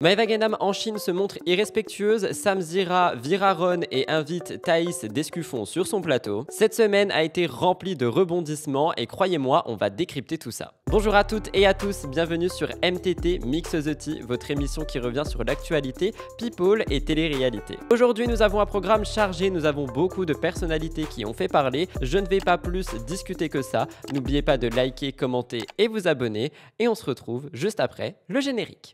Maeva Gendam en Chine se montre irrespectueuse, Sam Zira vire Aaron et invite Thaïs Descuffon sur son plateau. Cette semaine a été remplie de rebondissements et croyez-moi, on va décrypter tout ça. Bonjour à toutes et à tous, bienvenue sur MTT Mix the Tea, votre émission qui revient sur l'actualité, people et télé-réalité. Aujourd'hui, nous avons un programme chargé, nous avons beaucoup de personnalités qui ont fait parler. Je ne vais pas plus discuter que ça. N'oubliez pas de liker, commenter et vous abonner. Et on se retrouve juste après le générique.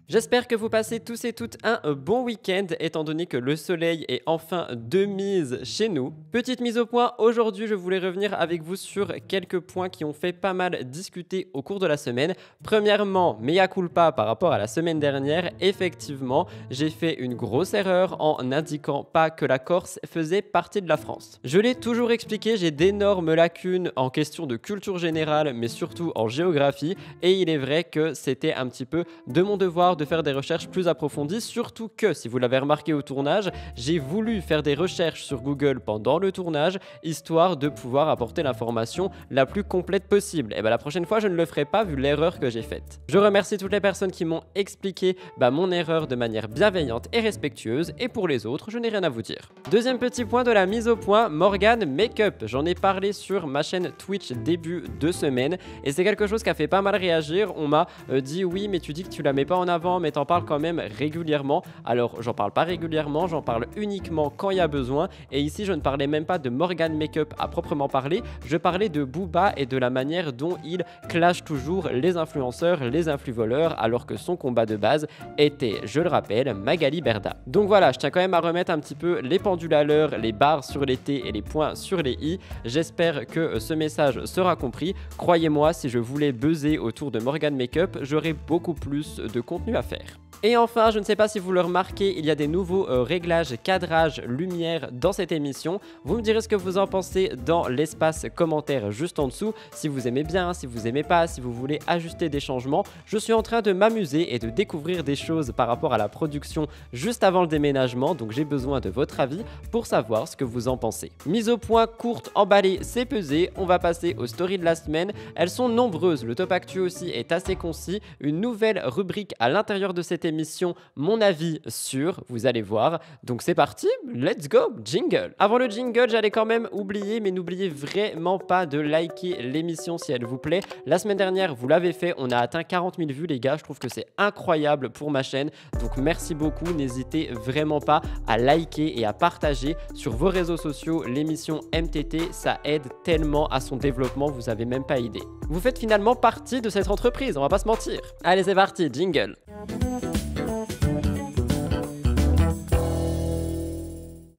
J'espère que vous passez tous et toutes un bon week-end étant donné que le soleil est enfin de mise chez nous. Petite mise au point, aujourd'hui je voulais revenir avec vous sur quelques points qui ont fait pas mal discuter au cours de la semaine. Premièrement, mea culpa par rapport à la semaine dernière, effectivement j'ai fait une grosse erreur en n'indiquant pas que la Corse faisait partie de la France. Je l'ai toujours expliqué, j'ai d'énormes lacunes en question de culture générale mais surtout en géographie et il est vrai que c'était un petit peu de mon devoir de faire des recherches plus approfondies, surtout que, si vous l'avez remarqué au tournage, j'ai voulu faire des recherches sur Google pendant le tournage, histoire de pouvoir apporter l'information la plus complète possible. Et bien la prochaine fois, je ne le ferai pas vu l'erreur que j'ai faite. Je remercie toutes les personnes qui m'ont expliqué mon erreur de manière bienveillante et respectueuse, et pour les autres, je n'ai rien à vous dire. Deuxième petit point de la mise au point, Morgane Makeup. J'en ai parlé sur ma chaîne Twitch début de semaine, et c'est quelque chose qui a fait pas mal réagir. On m'a dit oui, mais tu dis que tu la mets pas en avant, mais t'en parles quand même régulièrement. Alors j'en parle pas régulièrement, j'en parle uniquement quand il y a besoin. Et ici je ne parlais même pas de Morgane Makeup à proprement parler, je parlais de Booba et de la manière dont il clash toujours les influenceurs, les influvoleurs, alors que son combat de base était, je le rappelle, Magali Berda. Donc voilà, je tiens quand même à remettre un petit peu les pendules à l'heure, les barres sur les T et les points sur les I. J'espère que ce message sera compris. Croyez-moi, si je voulais buzzer autour de Morgane Makeup, j'aurais beaucoup plus de contenu à faire. Et enfin, je ne sais pas si vous le remarquez, il y a des nouveaux réglages, cadrage, lumière dans cette émission. Vous me direz ce que vous en pensez dans l'espace commentaire juste en dessous. Si vous aimez bien, si vous aimez pas, si vous voulez ajuster des changements. Je suis en train de m'amuser et de découvrir des choses par rapport à la production juste avant le déménagement. Donc j'ai besoin de votre avis pour savoir ce que vous en pensez. Mise au point courte, emballée, c'est pesé. On va passer aux stories de la semaine. Elles sont nombreuses. Le top actu aussi est assez concis. Une nouvelle rubrique à l'intérieur de cette émission, mon avis sur, vous allez voir. Donc c'est parti, let's go, jingle. Avant le jingle, j'allais quand même oublier, mais n'oubliez vraiment pas de liker l'émission si elle vous plaît. La semaine dernière, vous l'avez fait, on a atteint 40 000 vues les gars, je trouve que c'est incroyable pour ma chaîne. Donc merci beaucoup, n'hésitez vraiment pas à liker et à partager sur vos réseaux sociaux l'émission MTT, ça aide tellement à son développement, vous avez même pas idée. Vous faites finalement partie de cette entreprise, on va pas se mentir. Allez c'est parti, jingle.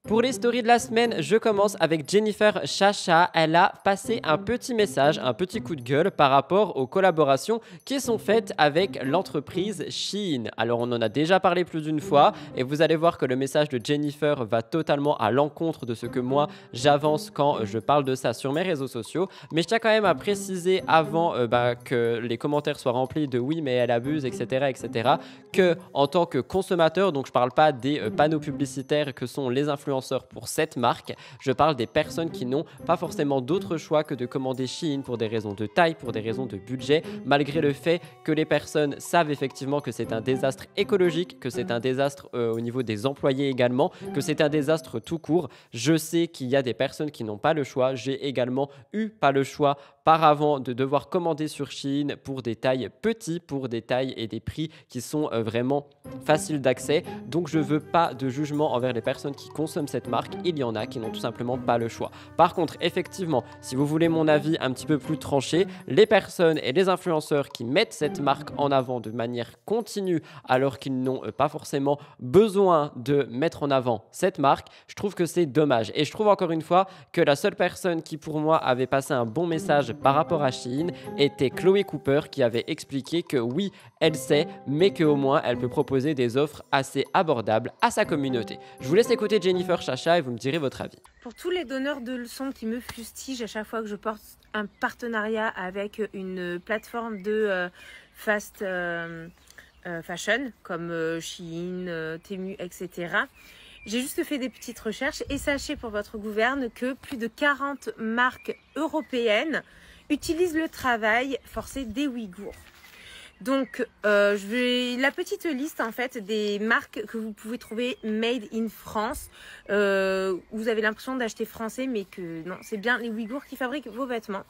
Pour les stories de la semaine, je commence avec Jennifer Chacha. Elle a passé un petit message, un petit coup de gueule par rapport aux collaborations qui sont faites avec l'entreprise Shein. Alors on en a déjà parlé plus d'une fois et vous allez voir que le message de Jennifer va totalement à l'encontre de ce que moi j'avance quand je parle de ça sur mes réseaux sociaux. Mais je tiens quand même à préciser avant que les commentaires soient remplis de oui mais elle abuse etc. que en tant que consommateur, donc je parle pas des panneaux publicitaires que sont les influenceurs pour cette marque, je parle des personnes qui n'ont pas forcément d'autre choix que de commander Shein pour des raisons de taille, pour des raisons de budget, malgré le fait que les personnes savent effectivement que c'est un désastre écologique, que c'est un désastre au niveau des employés également, que c'est un désastre tout court. Je sais qu'il y a des personnes qui n'ont pas le choix, j'ai également eu pas le choix par avant de devoir commander sur Shein pour des tailles petits, pour des tailles et des prix qui sont vraiment faciles d'accès. Donc je veux pas de jugement envers les personnes qui consomment cette marque, il y en a qui n'ont tout simplement pas le choix. Par contre, effectivement, si vous voulez mon avis un petit peu plus tranché, les personnes et les influenceurs qui mettent cette marque en avant de manière continue alors qu'ils n'ont pas forcément besoin de mettre en avant cette marque, je trouve que c'est dommage. Et je trouve encore une fois que la seule personne qui pour moi avait passé un bon message par rapport à Shein était Chloé Cooper qui avait expliqué que oui, elle sait, mais qu'au moins elle peut proposer des offres assez abordables à sa communauté. Je vous laisse écouter Jennifer Chacha et vous me direz votre avis. Pour tous les donneurs de leçons qui me fustigent à chaque fois que je porte un partenariat avec une plateforme de fast fashion comme Shein, Temu, etc. J'ai juste fait des petites recherches et sachez pour votre gouverne que plus de 40 marques européennes utilisent le travail forcé des Ouïghours. Donc, je vais la petite liste en fait des marques que vous pouvez trouver made in France. Vous avez l'impression d'acheter français, mais que non, c'est bien les Ouïghours qui fabriquent vos vêtements.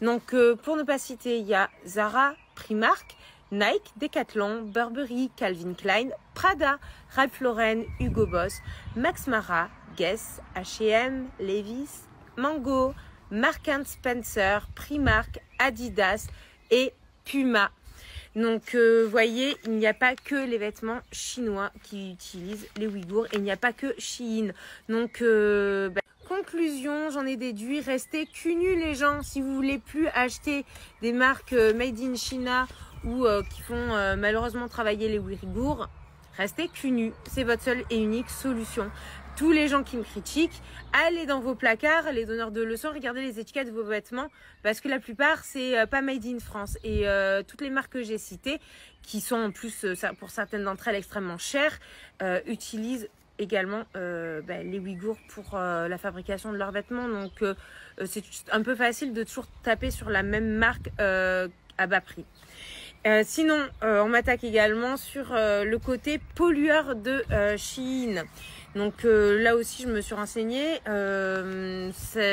Donc, pour ne pas citer, il y a Zara, Primark, Nike, Decathlon, Burberry, Calvin Klein, Prada, Ralph Lauren, Hugo Boss, Max Mara, Guess, H&M, Levi's, Mango, Marks & Spencer, Primark, Adidas et Puma. Donc, voyez, il n'y a pas que les vêtements chinois qui utilisent les Ouïghours et il n'y a pas que Shein. Donc, conclusion, j'en ai déduit, restez cul nus les gens. Si vous voulez plus acheter des marques made in China ou qui font malheureusement travailler les Ouïghours, restez cul nus. C'est votre seule et unique solution. Tous les gens qui me critiquent, allez dans vos placards, les donneurs de leçons, regardez les étiquettes de vos vêtements parce que la plupart, c'est pas made in France. Et toutes les marques que j'ai citées, qui sont en plus, pour certaines d'entre elles, extrêmement chères, utilisent également les Ouïghours pour la fabrication de leurs vêtements. Donc, c'est un peu facile de toujours taper sur la même marque à bas prix. Sinon, on m'attaque également sur le côté pollueur de Shein. Donc là aussi, je me suis renseignée.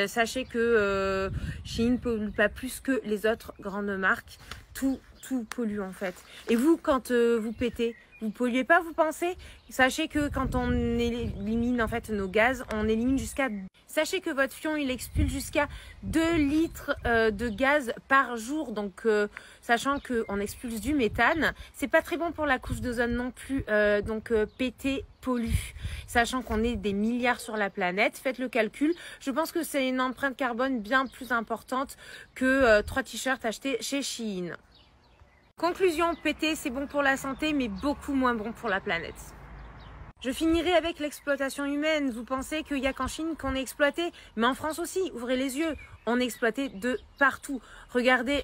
Sachez que Shein ne pollue pas plus que les autres grandes marques. Tout pollue en fait. Et vous, quand vous pétez, vous polluez pas, vous pensez? Sachez que quand on élimine en fait nos gaz, on élimine jusqu'à... Sachez que votre fion, il expulse jusqu'à 2 litres de gaz par jour. Donc, sachant qu'on expulse du méthane, c'est pas très bon pour la couche d'ozone non plus. Donc, péter pollue. Sachant qu'on est des milliards sur la planète, faites le calcul. Je pense que c'est une empreinte carbone bien plus importante que 3 t-shirts achetés chez Shein. Conclusion, péter, c'est bon pour la santé, mais beaucoup moins bon pour la planète. Je finirai avec l'exploitation humaine. Vous pensez qu'il n'y a qu'en Chine qu'on est exploité? Mais en France aussi, ouvrez les yeux. On est exploité de partout. Regardez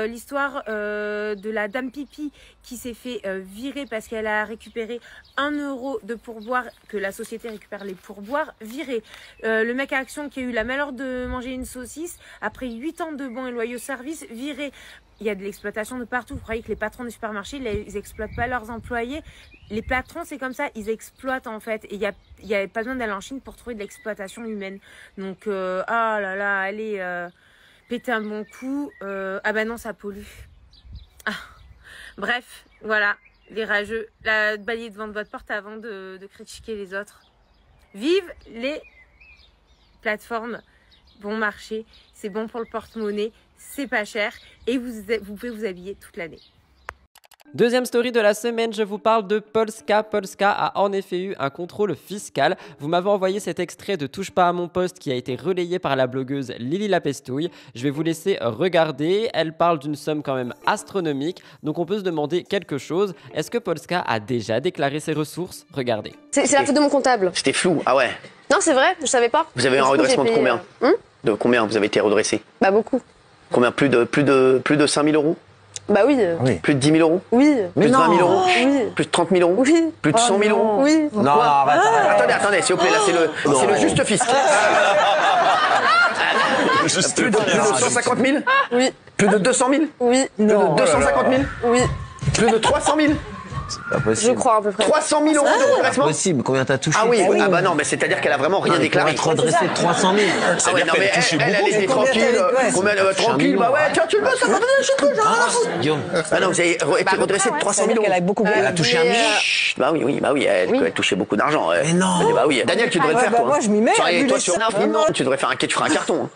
l'histoire de la dame Pipi qui s'est fait virer parce qu'elle a récupéré 1 euro de pourboire, que la société récupère les pourboires, viré. Le mec à Action qui a eu la malheur de manger une saucisse, après 8 ans de bons et loyaux services, viré. Il y a de l'exploitation de partout. Vous croyez que les patrons des supermarchés, ils exploitent pas leurs employés? Les patrons, c'est comme ça, ils exploitent en fait. Et il y a pas besoin d'aller en Chine pour trouver de l'exploitation humaine. Donc, ah là là, allez péter un bon coup. Ah bah non, ça pollue. Ah. Bref, voilà, les rageux. Balayez devant votre porte avant de critiquer les autres. Vive les plateformes bon marché, c'est bon pour le porte-monnaie, c'est pas cher et vous pouvez vous habiller toute l'année. Deuxième story de la semaine, je vous parle de Polska. Polska a en effet eu un contrôle fiscal. Vous m'avez envoyé cet extrait de Touche pas à mon poste qui a été relayé par la blogueuse Lily Lapestouille. Je vais vous laisser regarder. Elle parle d'une somme quand même astronomique. Donc on peut se demander quelque chose. Est-ce que Polska a déjà déclaré ses ressources? Regardez. C'est la faute de mon comptable. C'était flou, ah ouais. Non, c'est vrai, je savais pas. Vous avez un redressement de combien? De combien vous avez été redressé? Bah beaucoup. Combien? Plus de 5 000 euros? Bah oui. Oui. Plus de 10 000 euros? Oui. Plus de 20 000 euros? Oui. Plus de 30 000 euros? Oui. Plus de 100 000 euros? Oui. Non, arrête. Attendez, s'il vous plaît, là c'est le juste fisc. Plus de 150 000? Oui. Plus de 200 000? Oui. Plus de 250 000? Oui. Plus de 300 000? Pas possible. Je crois à peu près. 300 000 euros de redressement? Possible. Combien t'as touché? Ah oui, ah bah non, mais c'est-à-dire qu'elle a vraiment rien déclaré. Pour être redressé de 300 000. Ah ouais, non, mais elle était tranquille. Tranquille, bah ouais, tiens, tu le veux, ça va venir chez toi, j'ai rien à foutre. Guillaume. Ah non, vous avez été redressé de 300 000 euros. Elle a touché un million. Bah oui, elle touchait beaucoup d'argent. Mais non. Bah oui. Daniel, tu devrais le faire, toi. Moi, je m'y mets. Toi, sur non, tu devrais faire tu feras un carton.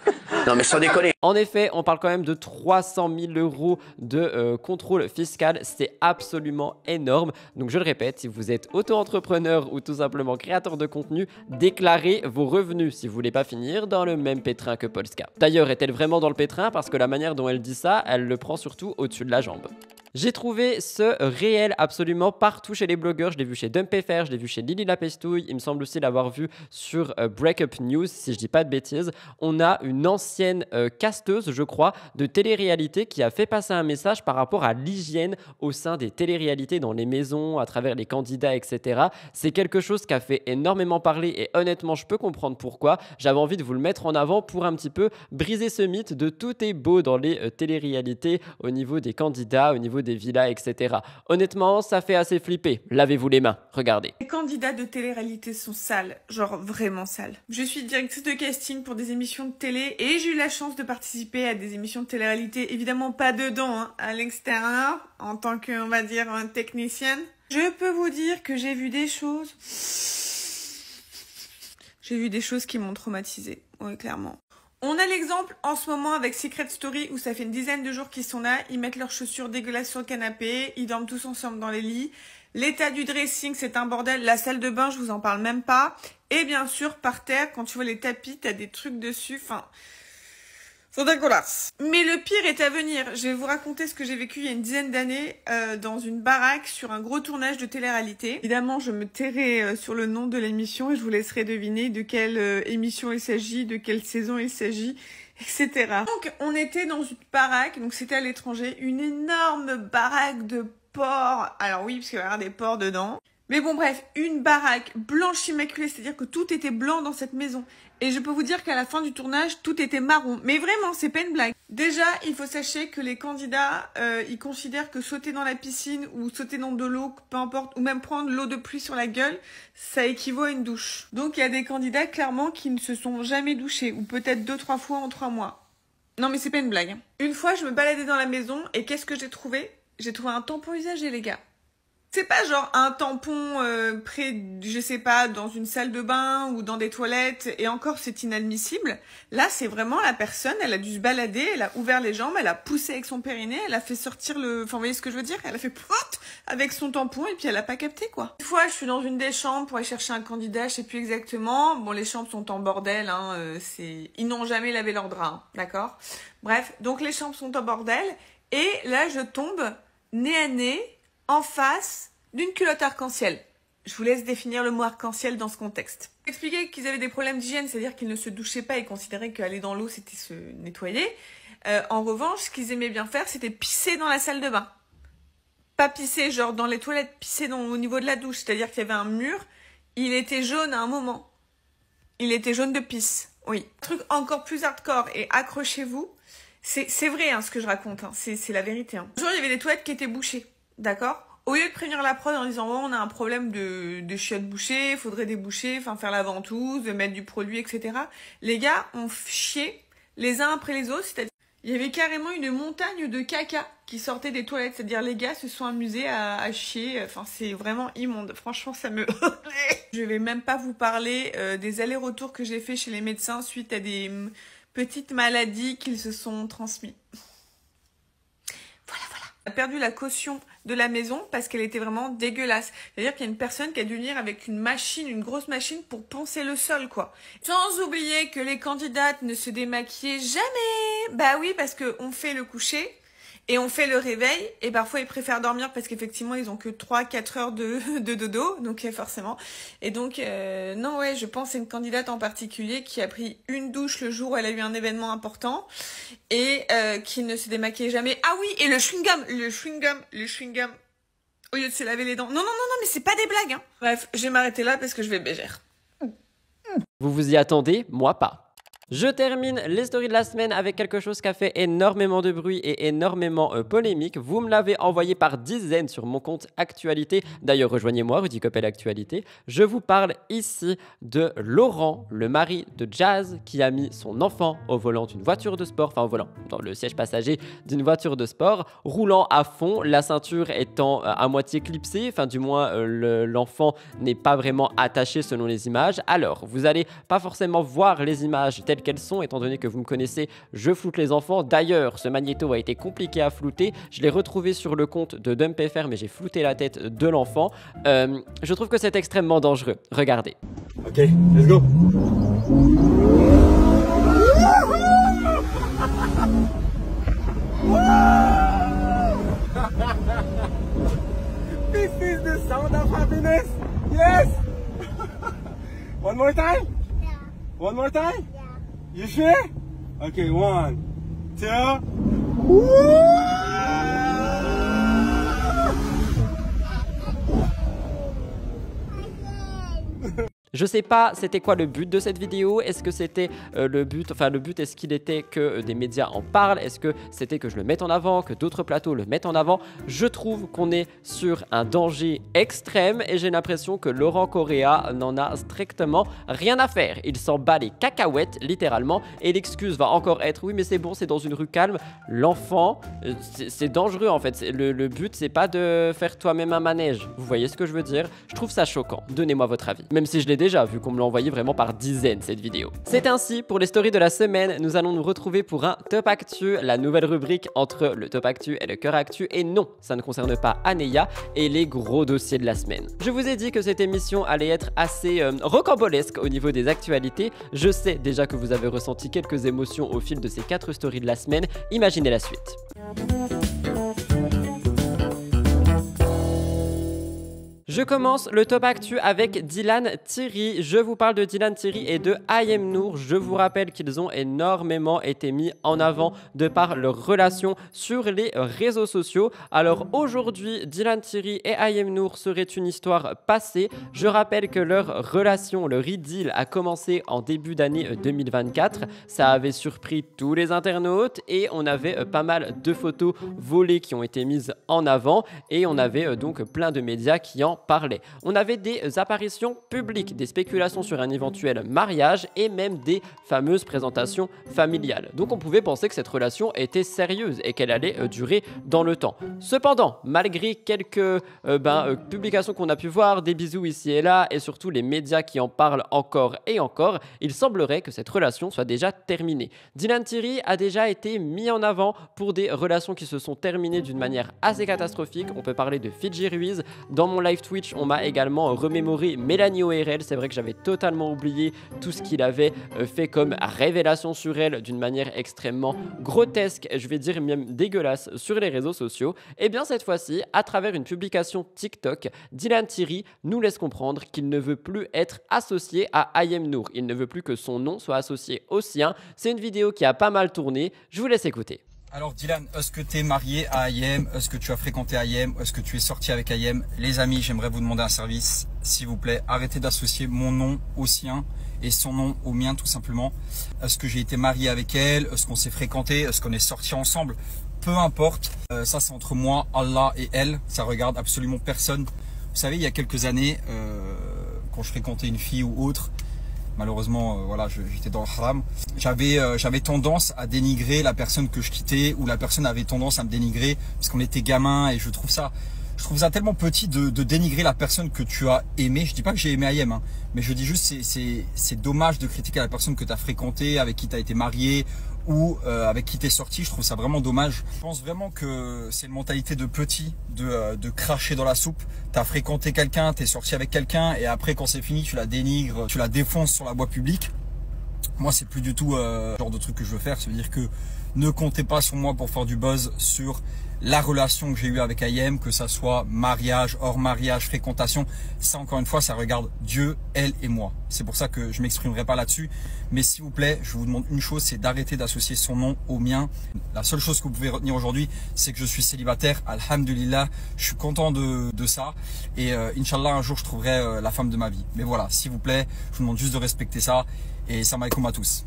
Non mais sans déconner. En effet, on parle quand même de 300 000 € de contrôle fiscal. C'est absolument énorme. Donc je le répète, si vous êtes auto-entrepreneur ou tout simplement créateur de contenu, déclarez vos revenus si vous voulez pas finir dans le même pétrin que Polska. D'ailleurs, est-elle vraiment dans le pétrin? Parce que la manière dont elle dit ça, elle le prend surtout au-dessus de la jambe. J'ai trouvé ce réel absolument partout chez les blogueurs. Je l'ai vu chez DumpFR, je l'ai vu chez Lily la Pestouille. Il me semble aussi l'avoir vu sur Breakup News, si je dis pas de bêtises. On a une ancienne casteuse, je crois, de télé-réalité qui a fait passer un message par rapport à l'hygiène au sein des télé-réalités dans les maisons, à travers les candidats, etc. C'est quelque chose qui a fait énormément parler et honnêtement, je peux comprendre pourquoi. J'avais envie de vous le mettre en avant pour un petit peu briser ce mythe de tout est beau dans les télé-réalités au niveau des candidats, au niveau des villas, etc. Honnêtement, ça fait assez flipper. Lavez-vous les mains, regardez. Les candidats de télé-réalité sont sales, genre vraiment sales. Je suis directrice de casting pour des émissions de télé et j'ai eu la chance de participer à des émissions de télé-réalité, évidemment pas dedans, hein, à l'extérieur, en tant que, on va dire, technicienne. Je peux vous dire que j'ai vu des choses... J'ai vu des choses qui m'ont traumatisée, oui, clairement. On a l'exemple en ce moment avec Secret Story où ça fait une dizaine de jours qu'ils sont là, ils mettent leurs chaussures dégueulasses sur le canapé, ils dorment tous ensemble dans les lits. L'état du dressing, c'est un bordel. La salle de bain, je vous en parle même pas. Et bien sûr, par terre, quand tu vois les tapis, t'as des trucs dessus, enfin... C'est dégueulasse. Mais le pire est à venir. Je vais vous raconter ce que j'ai vécu il y a une dizaine d'années dans une baraque sur un gros tournage de télé-réalité. Évidemment, je me tairai sur le nom de l'émission et je vous laisserai deviner de quelle émission il s'agit, de quelle saison il s'agit, etc. Donc, on était dans une baraque, donc c'était à l'étranger, une énorme baraque de porcs. Alors oui, parce qu'il va y avoir des porcs dedans. Mais bon, bref, une baraque blanche immaculée, c'est-à-dire que tout était blanc dans cette maison. Et je peux vous dire qu'à la fin du tournage, tout était marron. Mais vraiment, c'est pas une blague. Déjà, il faut sachez que les candidats, ils considèrent que sauter dans la piscine ou sauter dans de l'eau, peu importe, ou même prendre l'eau de pluie sur la gueule, ça équivaut à une douche. Donc, il y a des candidats, clairement, qui ne se sont jamais douchés, ou peut-être 2-3 fois en 3 mois. Non, mais c'est pas une blague. Une fois, je me baladais dans la maison, et qu'est-ce que j'ai trouvé? J'ai trouvé un tampon usagé, les gars. C'est pas genre un tampon près, je sais pas, dans une salle de bain ou dans des toilettes, et encore c'est inadmissible. Là, c'est vraiment la personne, elle a dû se balader, elle a ouvert les jambes, elle a poussé avec son périnée, elle a fait sortir le... Enfin, vous voyez ce que je veux dire? Elle a fait pout avec son tampon et puis elle a pas capté, quoi. Une fois, je suis dans une des chambres pour aller chercher un candidat, je sais plus exactement. Bon, les chambres sont en bordel, hein, ils n'ont jamais lavé leurs draps, hein, d'accord? Bref, donc les chambres sont en bordel, et là, je tombe nez à nez, en face d'une culotte arc-en-ciel. Je vous laisse définir le mot arc-en-ciel dans ce contexte. Expliquer qu'ils avaient des problèmes d'hygiène, c'est-à-dire qu'ils ne se douchaient pas et considéraient qu'aller dans l'eau, c'était se nettoyer. En revanche, ce qu'ils aimaient bien faire, c'était pisser dans la salle de bain. Pas pisser genre dans les toilettes, pisser au niveau de la douche. C'est-à-dire qu'il y avait un mur, il était jaune à un moment. Il était jaune de pisse, oui. Un truc encore plus hardcore, et accrochez-vous, c'est vrai hein, ce que je raconte, hein. C'est la vérité. Hein. Un jour, il y avait des toilettes qui étaient bouchées, d'accord? Au lieu de prévenir la prod en disant oh, on a un problème de chiottes bouchées, faudrait déboucher, enfin faire la ventouse, mettre du produit, etc. Les gars ont chié les uns après les autres, c'est-à-dire il y avait carrément une montagne de caca qui sortait des toilettes, c'est-à-dire les gars se sont amusés à chier, enfin c'est vraiment immonde, franchement ça me... Je vais même pas vous parler des allers-retours que j'ai fait chez les médecins suite à des petites maladies qu'ils se sont transmis. Voilà. A perdu la caution de la maison parce qu'elle était vraiment dégueulasse. C'est-à-dire qu'il y a une personne qui a dû venir avec une machine, une grosse machine pour poncer le sol, quoi. Sans oublier que les candidates ne se démaquillaient jamais. Bah oui, parce qu'on fait le coucher et on fait le réveil et parfois ils préfèrent dormir parce qu'effectivement ils ont que 3-4 heures de dodo, donc forcément. Et donc, non ouais, je pense à une candidate en particulier qui a pris une douche le jour où elle a eu un événement important et qui ne se démaquillait jamais. Ah oui, et le chewing-gum, au lieu de se laver les dents. Non, mais c'est pas des blagues, hein. Bref, je vais m'arrêter là parce que je vais bégère. Vous vous y attendez? Moi pas. Je termine les stories de la semaine avec quelque chose qui a fait énormément de bruit et énormément polémique. Vous me l'avez envoyé par dizaines sur mon compte Actualité. D'ailleurs, rejoignez-moi, Rudy Coppel Actualité. Je vous parle ici de Laurent, le mari de Jazz, qui a mis son enfant au volant d'une voiture de sport, enfin au volant, dans le siège passager d'une voiture de sport, roulant à fond, la ceinture étant à moitié clipsée, enfin du moins l'enfant n'est pas vraiment attaché selon les images. Alors, vous n'allez pas forcément voir les images telles telles qu'elles sont, étant donné que vous me connaissez, je floute les enfants. D'ailleurs, ce magnéto a été compliqué à flouter. Je l'ai retrouvé sur le compte de DumpFR, mais j'ai flouté la tête de l'enfant. Je trouve que c'est extrêmement dangereux. Regardez. Ok, let's go. This is the sound of happiness. Yes. One more time. Yeah. One more time. Yeah. You sure? Okay, 1, 2. Je sais pas c'était quoi le but de cette vidéo, est-ce que c'était le but est-ce qu'il était que des médias en parlent, est-ce que c'était que je le mette en avant, que d'autres plateaux le mettent en avant. Je trouve qu'on est sur un danger extrême et j'ai l'impression que Laurent Correa n'en a strictement rien à faire. Il s'en bat les cacahuètes littéralement et l'excuse va encore être oui mais c'est bon, c'est dans une rue calme. L'enfant, c'est dangereux en fait, le but c'est pas de faire toi-même un manège, vous voyez ce que je veux dire? Je trouve ça choquant, donnez-moi votre avis, même si je l'ai déjà vu qu'on me l'a envoyé vraiment par dizaines cette vidéo. C'est ainsi pour les stories de la semaine, nous allons nous retrouver pour un Top Actu, la nouvelle rubrique entre le Top Actu et le Cœur Actu, et non, ça ne concerne pas Aneya et les gros dossiers de la semaine. Je vous ai dit que cette émission allait être assez rocambolesque au niveau des actualités, je sais déjà que vous avez ressenti quelques émotions au fil de ces 4 stories de la semaine, imaginez la suite. Je commence le Top Actu avec Dylan Thierry. Je vous parle de Dylan Thierry et de Ayem Nour. Je vous rappelle qu'ils ont énormément été mis en avant de par leur relation sur les réseaux sociaux. Alors aujourd'hui, Dylan Thierry et Ayem Nour seraient une histoire passée. Je rappelle que leur relation, leur idylle a commencé en début d'année 2024. Ça avait surpris tous les internautes et on avait pas mal de photos volées qui ont été mises en avant et on avait donc plein de médias qui en parlait. On avait des apparitions publiques, des spéculations sur un éventuel mariage et même des fameuses présentations familiales. Donc on pouvait penser que cette relation était sérieuse et qu'elle allait durer dans le temps. Cependant, malgré quelques publications qu'on a pu voir, des bisous ici et là et surtout les médias qui en parlent encore et encore, il semblerait que cette relation soit déjà terminée. Dylan Thierry a déjà été mis en avant pour des relations qui se sont terminées d'une manière assez catastrophique. On peut parler de Fidji Ruiz. Dans mon live Twitch, on m'a également remémoré Mélanie ORL. C'est vrai que j'avais totalement oublié tout ce qu'il avait fait comme révélation sur elle d'une manière extrêmement grotesque, je vais dire même dégueulasse sur les réseaux sociaux. Et bien cette fois-ci, à travers une publication TikTok, Dylan Thierry nous laisse comprendre qu'il ne veut plus être associé à Ayem Nour. Il ne veut plus que son nom soit associé au sien. C'est une vidéo qui a pas mal tourné. Je vous laisse écouter. Alors Dylan, est-ce que tu es marié à Ayem? Est-ce que tu as fréquenté Ayem? Est-ce que tu es sorti avec Ayem? Les amis, j'aimerais vous demander un service, s'il vous plaît. Arrêtez d'associer mon nom au sien et son nom au mien tout simplement. Est-ce que j'ai été marié avec elle? Est-ce qu'on s'est fréquenté? Est-ce qu'on est sortis ensemble? Peu importe, ça c'est entre moi, Allah et elle. Ça regarde absolument personne. Vous savez, il y a quelques années, quand je fréquentais une fille ou autre, malheureusement, voilà, j'étais dans le haram. J'avais tendance à dénigrer la personne que je quittais ou la personne avait tendance à me dénigrer parce qu'on était gamin et je trouve ça tellement petit de dénigrer la personne que tu as aimée. Je dis pas que j'ai aimé Ayem, hein, mais je dis juste c'est dommage de critiquer la personne que tu as fréquentée, avec qui tu as été marié ou avec qui tu es sorti. Je trouve ça vraiment dommage. Je pense vraiment que c'est une mentalité de petit de cracher dans la soupe. Tu as fréquenté quelqu'un, tu es sorti avec quelqu'un et après quand c'est fini, tu la dénigres, tu la défonces sur la voie publique. Moi, c'est plus du tout le genre de truc que je veux faire. Ça veut dire que ne comptez pas sur moi pour faire du buzz sur la relation que j'ai eue avec Ayem, que ça soit mariage, hors mariage, fréquentation. Ça, encore une fois, ça regarde Dieu, elle et moi. C'est pour ça que je m'exprimerai pas là-dessus. Mais s'il vous plaît, je vous demande une chose, c'est d'arrêter d'associer son nom au mien. La seule chose que vous pouvez retenir aujourd'hui, c'est que je suis célibataire. Alhamdulillah, je suis content de ça. Et Inch'Allah, un jour, je trouverai la femme de ma vie. Mais voilà, s'il vous plaît, je vous demande juste de respecter ça. Et salam alaikum à tous.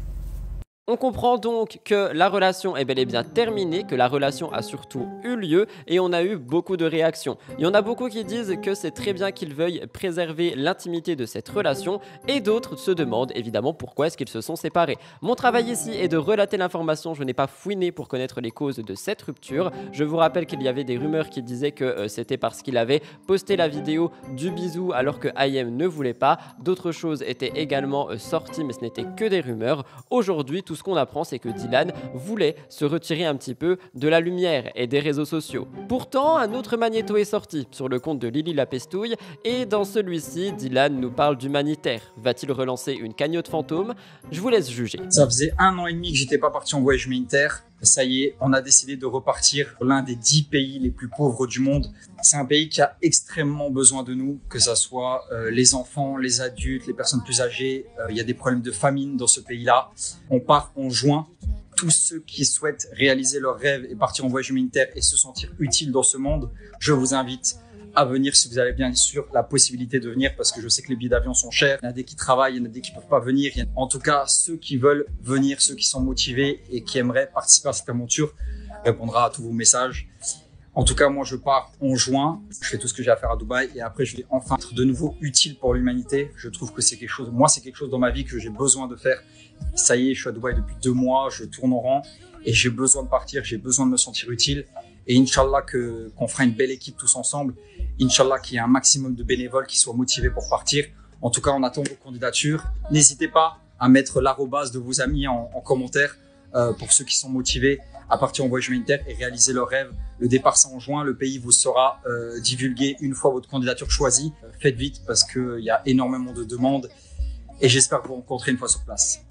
On comprend donc que la relation est bel et bien terminée, que la relation a surtout eu lieu et on a eu beaucoup de réactions. Il y en a beaucoup qui disent que c'est très bien qu'ils veuillent préserver l'intimité de cette relation et d'autres se demandent évidemment pourquoi est-ce qu'ils se sont séparés. Mon travail ici est de relater l'information, je n'ai pas fouiné pour connaître les causes de cette rupture. Je vous rappelle qu'il y avait des rumeurs qui disaient que c'était parce qu'il avait posté la vidéo du bisou alors que IM ne voulait pas. D'autres choses étaient également sorties mais ce n'était que des rumeurs. Aujourd'hui, tout ce qu'on apprend, c'est que Dylan voulait se retirer un petit peu de la lumière et des réseaux sociaux. Pourtant, un autre magnéto est sorti sur le compte de Lily la Pestouille et dans celui-ci, Dylan nous parle d'humanitaire. Va-t-il relancer une cagnotte fantôme? Je vous laisse juger. Ça faisait 1 an et demi que j'étais pas parti en voyage humanitaire. Ça y est, on a décidé de repartir pour l'un des 10 pays les plus pauvres du monde. C'est un pays qui a extrêmement besoin de nous, que ça soit les enfants, les adultes, les personnes plus âgées. Il y a des problèmes de famine dans ce pays-là. On part en juin. Tous ceux qui souhaitent réaliser leurs rêves et partir en voyage humanitaire et se sentir utiles dans ce monde, je vous invite à venir si vous avez bien sûr la possibilité de venir parce que je sais que les billets d'avion sont chers. Il y en a des qui travaillent, il y en a des qui peuvent pas venir. En tout cas, ceux qui veulent venir, ceux qui sont motivés et qui aimeraient participer à cette aventure, répondra à tous vos messages. En tout cas, moi, je pars en juin. Je fais tout ce que j'ai à faire à Dubaï et après, je vais enfin être de nouveau utile pour l'humanité. Je trouve que c'est quelque chose, moi, c'est quelque chose dans ma vie que j'ai besoin de faire. Ça y est, je suis à Dubaï depuis 2 mois, je tourne en rang et j'ai besoin de partir, j'ai besoin de me sentir utile. Et Inch'Allah qu'on fera une belle équipe tous ensemble. Inch'Allah qu'il y ait un maximum de bénévoles qui soient motivés pour partir. En tout cas, on attend vos candidatures. N'hésitez pas à mettre l'arrobase de vos amis en commentaire pour ceux qui sont motivés à partir en voyage humanitaire et réaliser leurs rêves. Le départ c'est en juin, le pays vous sera divulgué une fois votre candidature choisie. Faites vite parce qu'il y a énormément de demandes et j'espère vous rencontrer une fois sur place.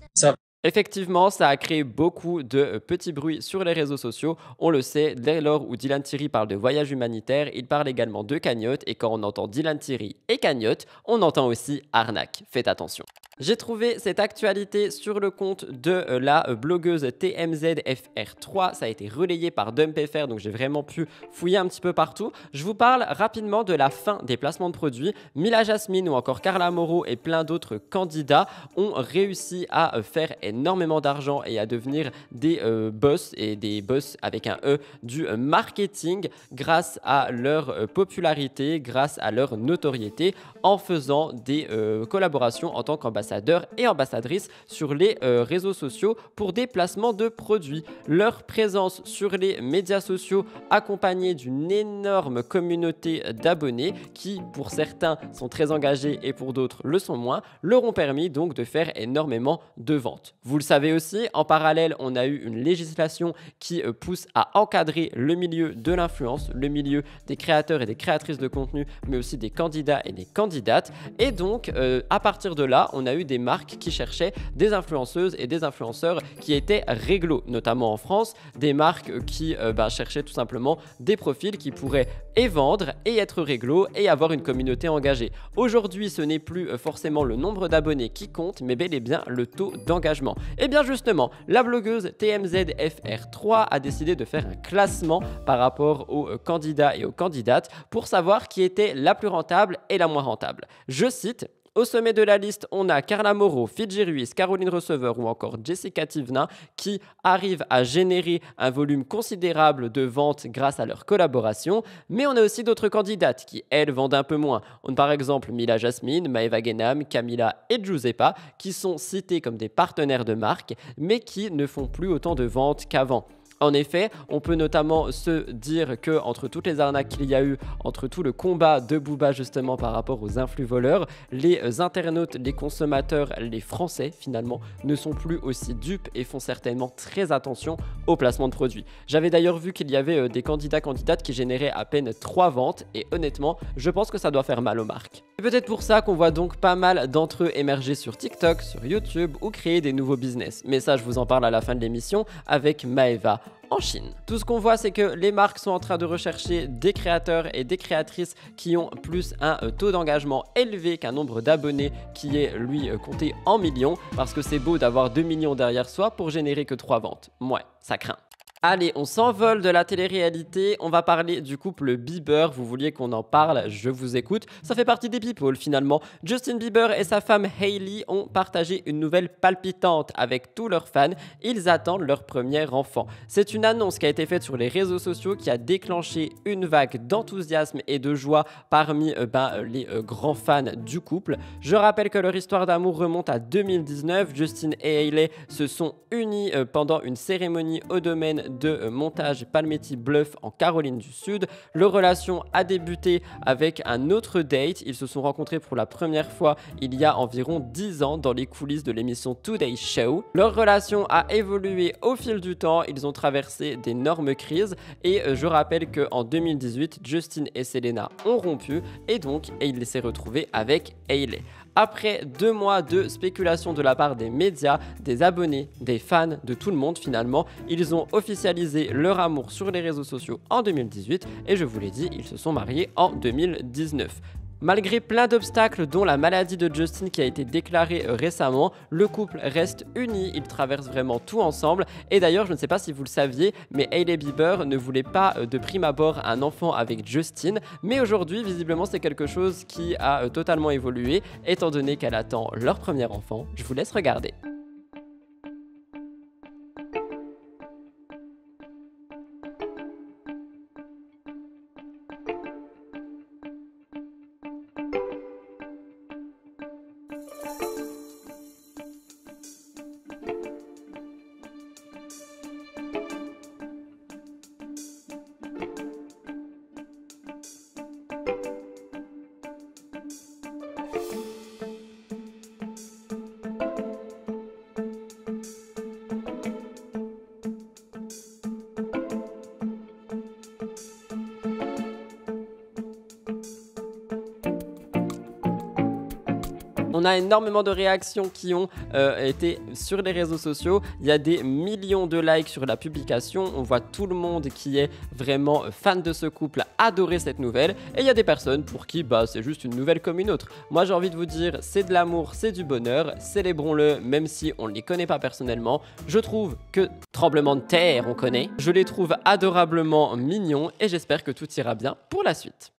Effectivement, ça a créé beaucoup de petits bruits sur les réseaux sociaux. On le sait, dès lors où Dylan Thierry parle de voyage humanitaire, il parle également de cagnotte. Et quand on entend Dylan Thierry et cagnotte, on entend aussi arnaque. Faites attention. J'ai trouvé cette actualité sur le compte de la blogueuse TMZFR3. Ça a été relayé par DumpFR, donc j'ai vraiment pu fouiller un petit peu partout. Je vous parle rapidement de la fin des placements de produits. Mila Jasmine ou encore Carla Moreau et plein d'autres candidats ont réussi à faire énormément d'argent et à devenir des boss, et des boss avec un E, du marketing grâce à leur popularité, grâce à leur notoriété, en faisant des collaborations en tant qu'ambassadeur et ambassadrices sur les réseaux sociaux pour des placements de produits. Leur présence sur les médias sociaux accompagnée d'une énorme communauté d'abonnés qui pour certains sont très engagés et pour d'autres le sont moins, leur ont permis donc de faire énormément de ventes. Vous le savez aussi, en parallèle on a eu une législation qui pousse à encadrer le milieu de l'influence, le milieu des créateurs et des créatrices de contenu mais aussi des candidats et des candidates et donc à partir de là on a eu des marques qui cherchaient des influenceuses et des influenceurs qui étaient réglo, notamment en France, des marques qui cherchaient tout simplement des profils qui pourraient et vendre et être réglo et avoir une communauté engagée. Aujourd'hui, ce n'est plus forcément le nombre d'abonnés qui compte, mais bel et bien le taux d'engagement. Et bien justement, la blogueuse TMZFR3 a décidé de faire un classement par rapport aux candidats et aux candidates pour savoir qui était la plus rentable et la moins rentable. Je cite: au sommet de la liste, on a Carla Moreau, Fidji Ruiz, Caroline Receveur ou encore Jessica Tivna qui arrivent à générer un volume considérable de ventes grâce à leur collaboration. Mais on a aussi d'autres candidates qui, elles, vendent un peu moins. On a par exemple Mila Jasmine, Maeva Genam, Camila et Giuseppa qui sont cités comme des partenaires de marque mais qui ne font plus autant de ventes qu'avant. En effet, on peut notamment se dire que entre toutes les arnaques qu'il y a eu, entre tout le combat de Booba justement par rapport aux influx voleurs, les internautes, les consommateurs, les Français finalement ne sont plus aussi dupes et font certainement très attention au placement de produits. J'avais d'ailleurs vu qu'il y avait des candidates qui généraient à peine 3 ventes et honnêtement, je pense que ça doit faire mal aux marques. C'est peut-être pour ça qu'on voit donc pas mal d'entre eux émerger sur TikTok, sur YouTube ou créer des nouveaux business. Mais ça, je vous en parle à la fin de l'émission avec Maeva en Chine. Tout ce qu'on voit, c'est que les marques sont en train de rechercher des créateurs et des créatrices qui ont plus un taux d'engagement élevé qu'un nombre d'abonnés qui est, lui, compté en millions, parce que c'est beau d'avoir 2 millions derrière soi pour générer que 3 ventes. Ouais, ça craint. Allez, on s'envole de la télé-réalité, on va parler du couple Bieber, vous vouliez qu'on en parle, je vous écoute, ça fait partie des people finalement. Justin Bieber et sa femme Hailey ont partagé une nouvelle palpitante avec tous leurs fans, ils attendent leur premier enfant. C'est une annonce qui a été faite sur les réseaux sociaux qui a déclenché une vague d'enthousiasme et de joie parmi les grands fans du couple. Je rappelle que leur histoire d'amour remonte à 2019, Justin et Hailey se sont unis pendant une cérémonie au domaine de montage Palmetto Bluff en Caroline du Sud. Leur relation a débuté avec un autre date. Ils se sont rencontrés pour la première fois il y a environ 10 ans dans les coulisses de l'émission Today Show. Leur relation a évolué au fil du temps. Ils ont traversé d'énormes crises et je rappelle qu'en 2018, Justin et Selena ont rompu et donc il s'est retrouvé avec Hailey. Après 2 mois de spéculation de la part des médias, des abonnés, des fans, de tout le monde finalement, ils ont officialisé leur amour sur les réseaux sociaux en 2018 et je vous l'ai dit, ils se sont mariés en 2019. Malgré plein d'obstacles dont la maladie de Justin qui a été déclarée récemment, le couple reste uni, ils traversent vraiment tout ensemble et d'ailleurs je ne sais pas si vous le saviez mais Hailey Bieber ne voulait pas de prime abord un enfant avec Justin mais aujourd'hui visiblement c'est quelque chose qui a totalement évolué étant donné qu'elle attend leur premier enfant. Je vous laisse regarder. On a énormément de réactions qui ont été sur les réseaux sociaux. Il y a des millions de likes sur la publication. On voit tout le monde qui est vraiment fan de ce couple adorer cette nouvelle. Et il y a des personnes pour qui c'est juste une nouvelle comme une autre. Moi j'ai envie de vous dire, c'est de l'amour, c'est du bonheur. Célébrons-le même si on ne les connaît pas personnellement. Je trouve que tremblement de terre on connaît. Je les trouve adorablement mignons et j'espère que tout ira bien pour la suite.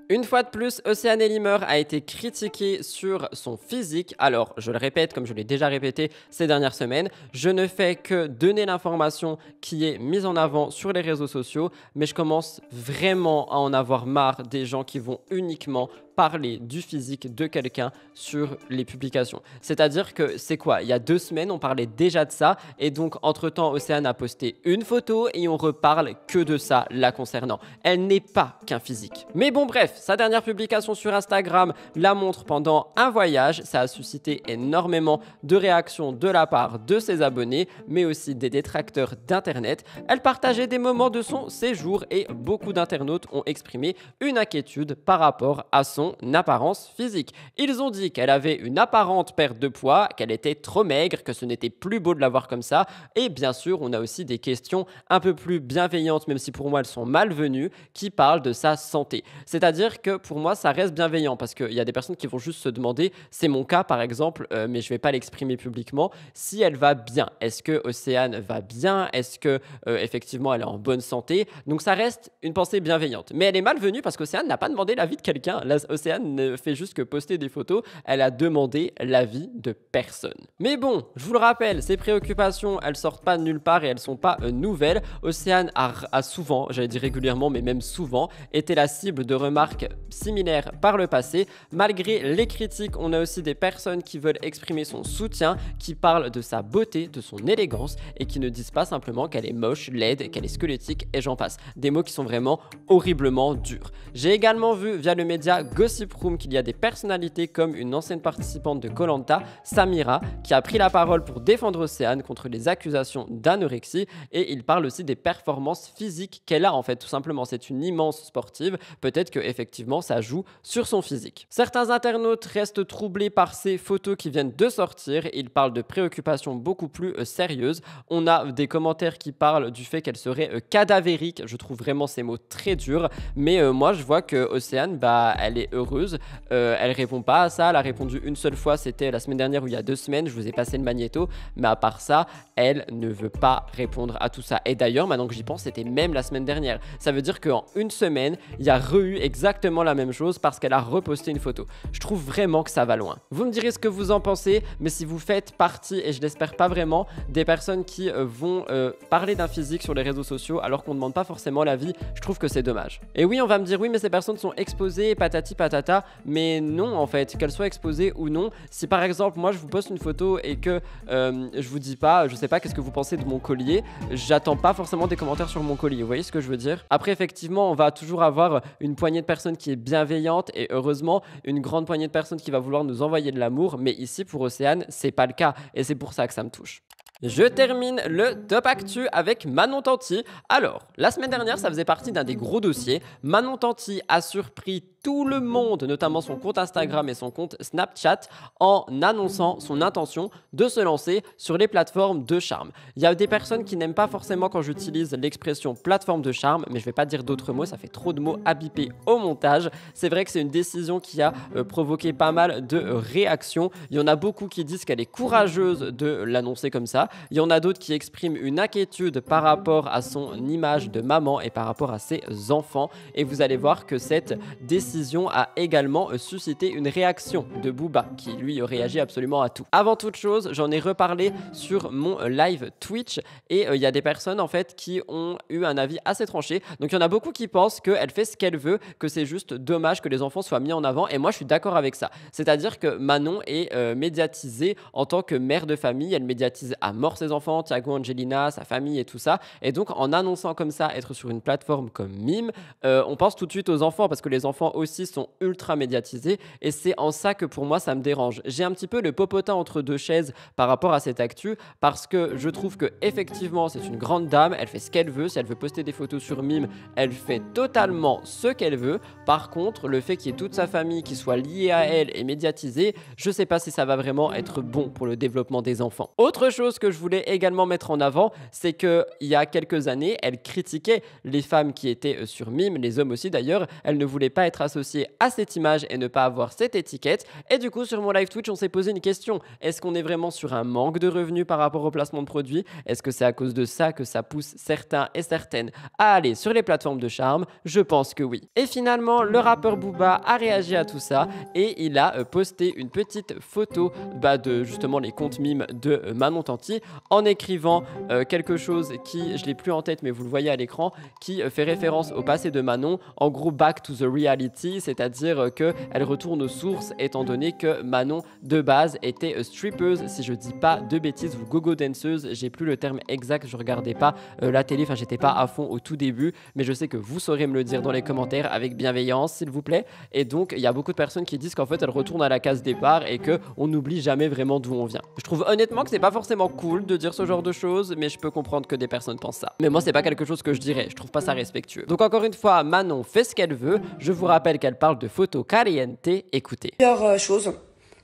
Une fois de plus, Océane Elimer a été critiquée sur son physique. Alors, je le répète, comme je l'ai déjà répété ces dernières semaines, je ne fais que donner l'information qui est mise en avant sur les réseaux sociaux, mais je commence vraiment à en avoir marre des gens qui vont uniquement parler du physique de quelqu'un sur les publications. C'est-à-dire que c'est quoi? Il y a 2 semaines, on parlait déjà de ça et donc entre-temps, Océane a posté une photo et on reparle que de ça la concernant. Elle n'est pas qu'un physique. Mais bon bref, sa dernière publication sur Instagram la montre pendant un voyage. Ça a suscité énormément de réactions de la part de ses abonnés, mais aussi des détracteurs d'internet. Elle partageait des moments de son séjour et beaucoup d'internautes ont exprimé une inquiétude par rapport à son apparence physique. Ils ont dit qu'elle avait une apparente perte de poids, qu'elle était trop maigre, que ce n'était plus beau de la voir comme ça. Et bien sûr, on a aussi des questions un peu plus bienveillantes, même si pour moi elles sont malvenues, qui parlent de sa santé. C'est-à-dire que pour moi, ça reste bienveillant parce qu'il y a des personnes qui vont juste se demander, c'est mon cas par exemple, mais je ne vais pas l'exprimer publiquement, si elle va bien. Est-ce que Océane va bien? Est-ce que effectivement elle est en bonne santé? Donc ça reste une pensée bienveillante. Mais elle est malvenue parce qu'Océane n'a pas demandé l'avis de quelqu'un. Océane ne fait juste que poster des photos, elle a demandé l'avis de personne. Mais bon, je vous le rappelle, ces préoccupations, elles sortent pas de nulle part et elles sont pas nouvelles. Océane a souvent, j'allais dire régulièrement, mais même souvent, été la cible de remarques similaires par le passé. Malgré les critiques, on a aussi des personnes qui veulent exprimer son soutien, qui parlent de sa beauté, de son élégance et qui ne disent pas simplement qu'elle est moche, laide, qu'elle est squelettique et j'en passe. Des mots qui sont vraiment horriblement durs. J'ai également vu via le média Gossip Room qu'il y a des personnalités comme une ancienne participante de Koh-Lanta, Samira, qui a pris la parole pour défendre Océane contre les accusations d'anorexie et il parle aussi des performances physiques qu'elle a en fait tout simplement. C'est une immense sportive, peut-être que effectivement ça joue sur son physique. Certains internautes restent troublés par ces photos qui viennent de sortir, ils parlent de préoccupations beaucoup plus sérieuses. On a des commentaires qui parlent du fait qu'elle serait cadavérique, je trouve vraiment ces mots très durs, mais moi je vois que Océane, elle est heureuse. Elle répond pas à ça, elle a répondu une seule fois, c'était la semaine dernière ou il y a 2 semaines, je vous ai passé le magnéto, mais à part ça, elle ne veut pas répondre à tout ça. Et d'ailleurs, maintenant que j'y pense, c'était même la semaine dernière. Ça veut dire qu'en une semaine, il y a eu exactement la même chose parce qu'elle a reposté une photo. Je trouve vraiment que ça va loin. Vous me direz ce que vous en pensez, mais si vous faites partie, et je l'espère pas vraiment, des personnes qui vont parler d'un physique sur les réseaux sociaux alors qu'on ne demande pas forcément l'avis, je trouve que c'est dommage. Et oui, on va me dire oui, mais ces personnes sont exposées, patati patata, mais non en fait, qu'elles soient exposées ou non. Si par exemple, moi je vous poste une photo et que je vous dis pas, je sais pas, qu'est-ce que vous pensez de mon collier, j'attends pas forcément des commentaires sur mon collier, vous voyez ce que je veux dire? Après, effectivement, on va toujours avoir une poignée de personnes qui est bienveillante et heureusement, une grande poignée de personnes qui va vouloir nous envoyer de l'amour, mais ici pour Océane, c'est pas le cas et c'est pour ça que ça me touche. Je termine le top actu avec Manon Tanti. Alors, la semaine dernière, ça faisait partie d'un des gros dossiers. Manon Tanti a surpris tout le monde, notamment son compte Instagram et son compte Snapchat, en annonçant son intention de se lancer sur les plateformes de charme. Il y a des personnes qui n'aiment pas forcément quand j'utilise l'expression plateforme de charme, mais je ne vais pas dire d'autres mots, ça fait trop de mots à biper au montage. C'est vrai que c'est une décision qui a provoqué pas mal de réactions. Il y en a beaucoup qui disent qu'elle est courageuse de l'annoncer comme ça. Il y en a d'autres qui expriment une inquiétude par rapport à son image de maman et par rapport à ses enfants. Et vous allez voir que cette décision a également suscité une réaction de Booba, qui lui réagit absolument à tout. Avant toute chose, j'en ai reparlé sur mon live Twitch et il y a des personnes en fait qui ont eu un avis assez tranché. Donc il y en a beaucoup qui pensent qu'elle fait ce qu'elle veut, que c'est juste dommage que les enfants soient mis en avant, et moi je suis d'accord avec ça. C'est-à-dire que Manon est médiatisée en tant que mère de famille, elle médiatise à mort ses enfants, Thiago, Angelina, sa famille et tout ça, et donc en annonçant comme ça être sur une plateforme comme Mime, on pense tout de suite aux enfants parce que les enfants aussi sont ultra médiatisés, et c'est en ça que pour moi ça me dérange. J'ai un petit peu le popotin entre deux chaises par rapport à cette actu, parce que je trouve que effectivement c'est une grande dame, elle fait ce qu'elle veut, si elle veut poster des photos sur Mime, elle fait totalement ce qu'elle veut. Par contre, le fait qu'il y ait toute sa famille qui soit liée à elle et médiatisée, je sais pas si ça va vraiment être bon pour le développement des enfants. Autre chose que je voulais également mettre en avant, c'est que il y a quelques années, elle critiquait les femmes qui étaient sur Mime, les hommes aussi d'ailleurs. Elle ne voulait pas être associée à cette image et ne pas avoir cette étiquette. Et du coup, sur mon live Twitch, on s'est posé une question. Est-ce qu'on est vraiment sur un manque de revenus par rapport au placement de produits? Est-ce que c'est à cause de ça que ça pousse certains et certaines à aller sur les plateformes de charme? Je pense que oui. Et finalement, le rappeur Booba a réagi à tout ça et il a posté une petite photo de justement les comptes Mime de Manon Tanti, en écrivant quelque chose qui, je l'ai plus en tête mais vous le voyez à l'écran, qui fait référence au passé de Manon, en gros back to the reality, c'est-à-dire qu'elle retourne aux sources étant donné que Manon de base était strippeuse, si je dis pas de bêtises, ou gogo danseuse, j'ai plus le terme exact, je regardais pas la télé, enfin j'étais pas à fond au tout début, mais je sais que vous saurez me le dire dans les commentaires avec bienveillance s'il vous plaît. Et donc il y a beaucoup de personnes qui disent qu'en fait elle retourne à la case départ et qu'on n'oublie jamais vraiment d'où on vient. Je trouve honnêtement que c'est pas forcément cool de dire ce genre de choses, mais je peux comprendre que des personnes pensent ça. Mais moi c'est pas quelque chose que je dirais, je trouve pas ça respectueux. Donc encore une fois, Manon fait ce qu'elle veut, je vous rappelle qu'elle parle de photos caliente, écoutez. Plusieurs choses.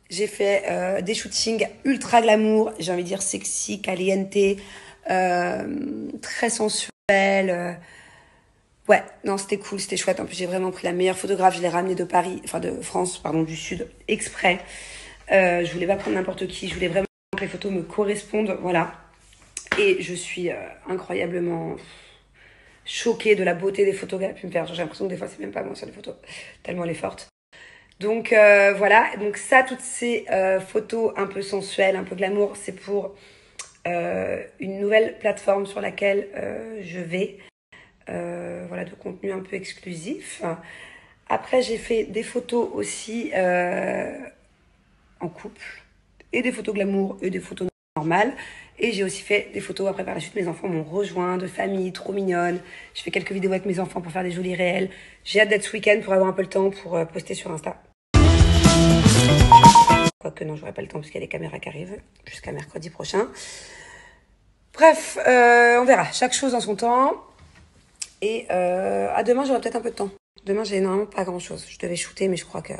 J'ai fait des shootings ultra glamour, j'ai envie de dire sexy, caliente, très sensuel. Ouais, non, c'était cool, c'était chouette. En plus, j'ai vraiment pris la meilleure photographe, je l'ai ramenée de Paris, enfin de France, pardon, du Sud, exprès. Je voulais pas prendre n'importe qui, je voulais vraiment que les photos me correspondent, voilà. Et je suis incroyablement choquée de la beauté des photos qu'elle a pu me faire. J'ai l'impression que des fois, c'est même pas moi sur les photos, tellement elle est forte. Donc voilà, donc ça, toutes ces photos un peu sensuelles, un peu glamour, c'est pour une nouvelle plateforme sur laquelle je vais. Voilà, de contenu un peu exclusif. Après, j'ai fait des photos aussi en couple, et des photos glamour, et des photos normales. Et j'ai aussi fait des photos, après par la suite, mes enfants m'ont rejoint, de famille, trop mignonne. J'ai fait quelques vidéos avec mes enfants pour faire des jolis réels. J'ai hâte d'être ce week-end pour avoir un peu le temps pour poster sur Insta. Quoique non, j'aurai pas le temps parce qu'il y a les caméras qui arrivent jusqu'à mercredi prochain. Bref, on verra. Chaque chose en son temps. Et à demain, j'aurai peut-être un peu de temps. Demain, j'ai énormément pas grand-chose. Je devais shooter, mais je crois que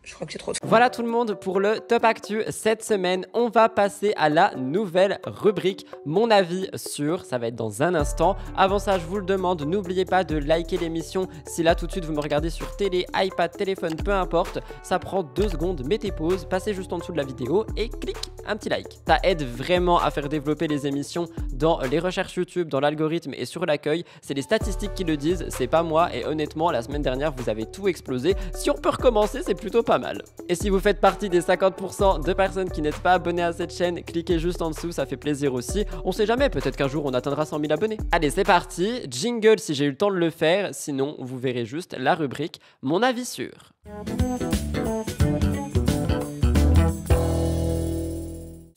Je crois que c'est trop. Voilà tout le monde pour le Top Actu cette semaine. On va passer à la nouvelle rubrique Mon avis sur. Ça va être dans un instant. Avant ça, je vous le demande, n'oubliez pas de liker l'émission. Si là tout de suite vous me regardez sur télé, iPad, téléphone, peu importe, ça prend 2 secondes. Mettez pause, passez juste en dessous de la vidéo et clique un petit like. Ça aide vraiment à faire développer les émissions dans les recherches YouTube, dans l'algorithme et sur l'accueil. C'est les statistiques qui le disent, c'est pas moi. Et honnêtement, la semaine dernière, vous avez tout explosé. Si on peut recommencer, c'est plutôt pas mal. Et si vous faites partie des 50% de personnes qui n'êtes pas abonnées à cette chaîne, cliquez juste en dessous, ça fait plaisir aussi. On sait jamais, peut-être qu'un jour on atteindra 100 000 abonnés. Allez, c'est parti. Jingle si j'ai eu le temps de le faire. Sinon, vous verrez juste la rubrique Mon avis sur.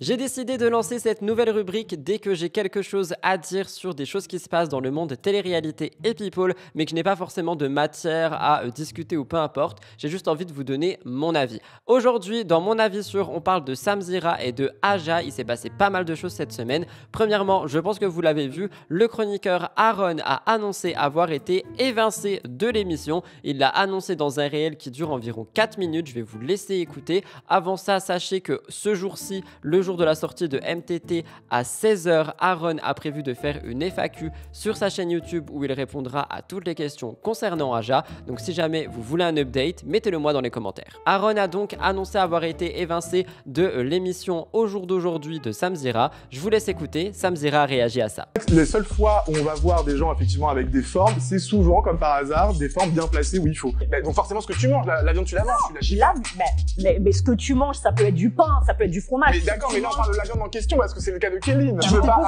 J'ai décidé de lancer cette nouvelle rubrique dès que j'ai quelque chose à dire sur des choses qui se passent dans le monde télé-réalité et people, mais que je n'ai pas forcément de matière à discuter ou peu importe. J'ai juste envie de vous donner mon avis. Aujourd'hui, dans mon avis sur, on parle de Samzira et de Aja. Il s'est passé pas mal de choses cette semaine. Premièrement, je pense que vous l'avez vu, le chroniqueur Aaron a annoncé avoir été évincé de l'émission. Il l'a annoncé dans un réel qui dure environ 4 minutes. Je vais vous laisser écouter. Avant ça, sachez que ce jour-ci, le jour de la sortie de MTT à 16h, Aaron a prévu de faire une FAQ sur sa chaîne YouTube où il répondra à toutes les questions concernant Aja. Donc si jamais vous voulez un update, mettez-le moi dans les commentaires. Aaron a donc annoncé avoir été évincé de l'émission au jour d'aujourd'hui de Samzira. Je vous laisse écouter, Samzira a réagi à ça. Les seules fois où on va voir des gens effectivement avec des formes, c'est souvent comme par hasard des formes bien placées où il faut. Donc forcément ce que tu manges, la viande tu la manges, mais ce que tu manges, ça peut être du pain, ça peut être du fromage. Mais d'accord, mais là on parle de la viande en question parce que c'est le cas de Kéline. Tu veux pas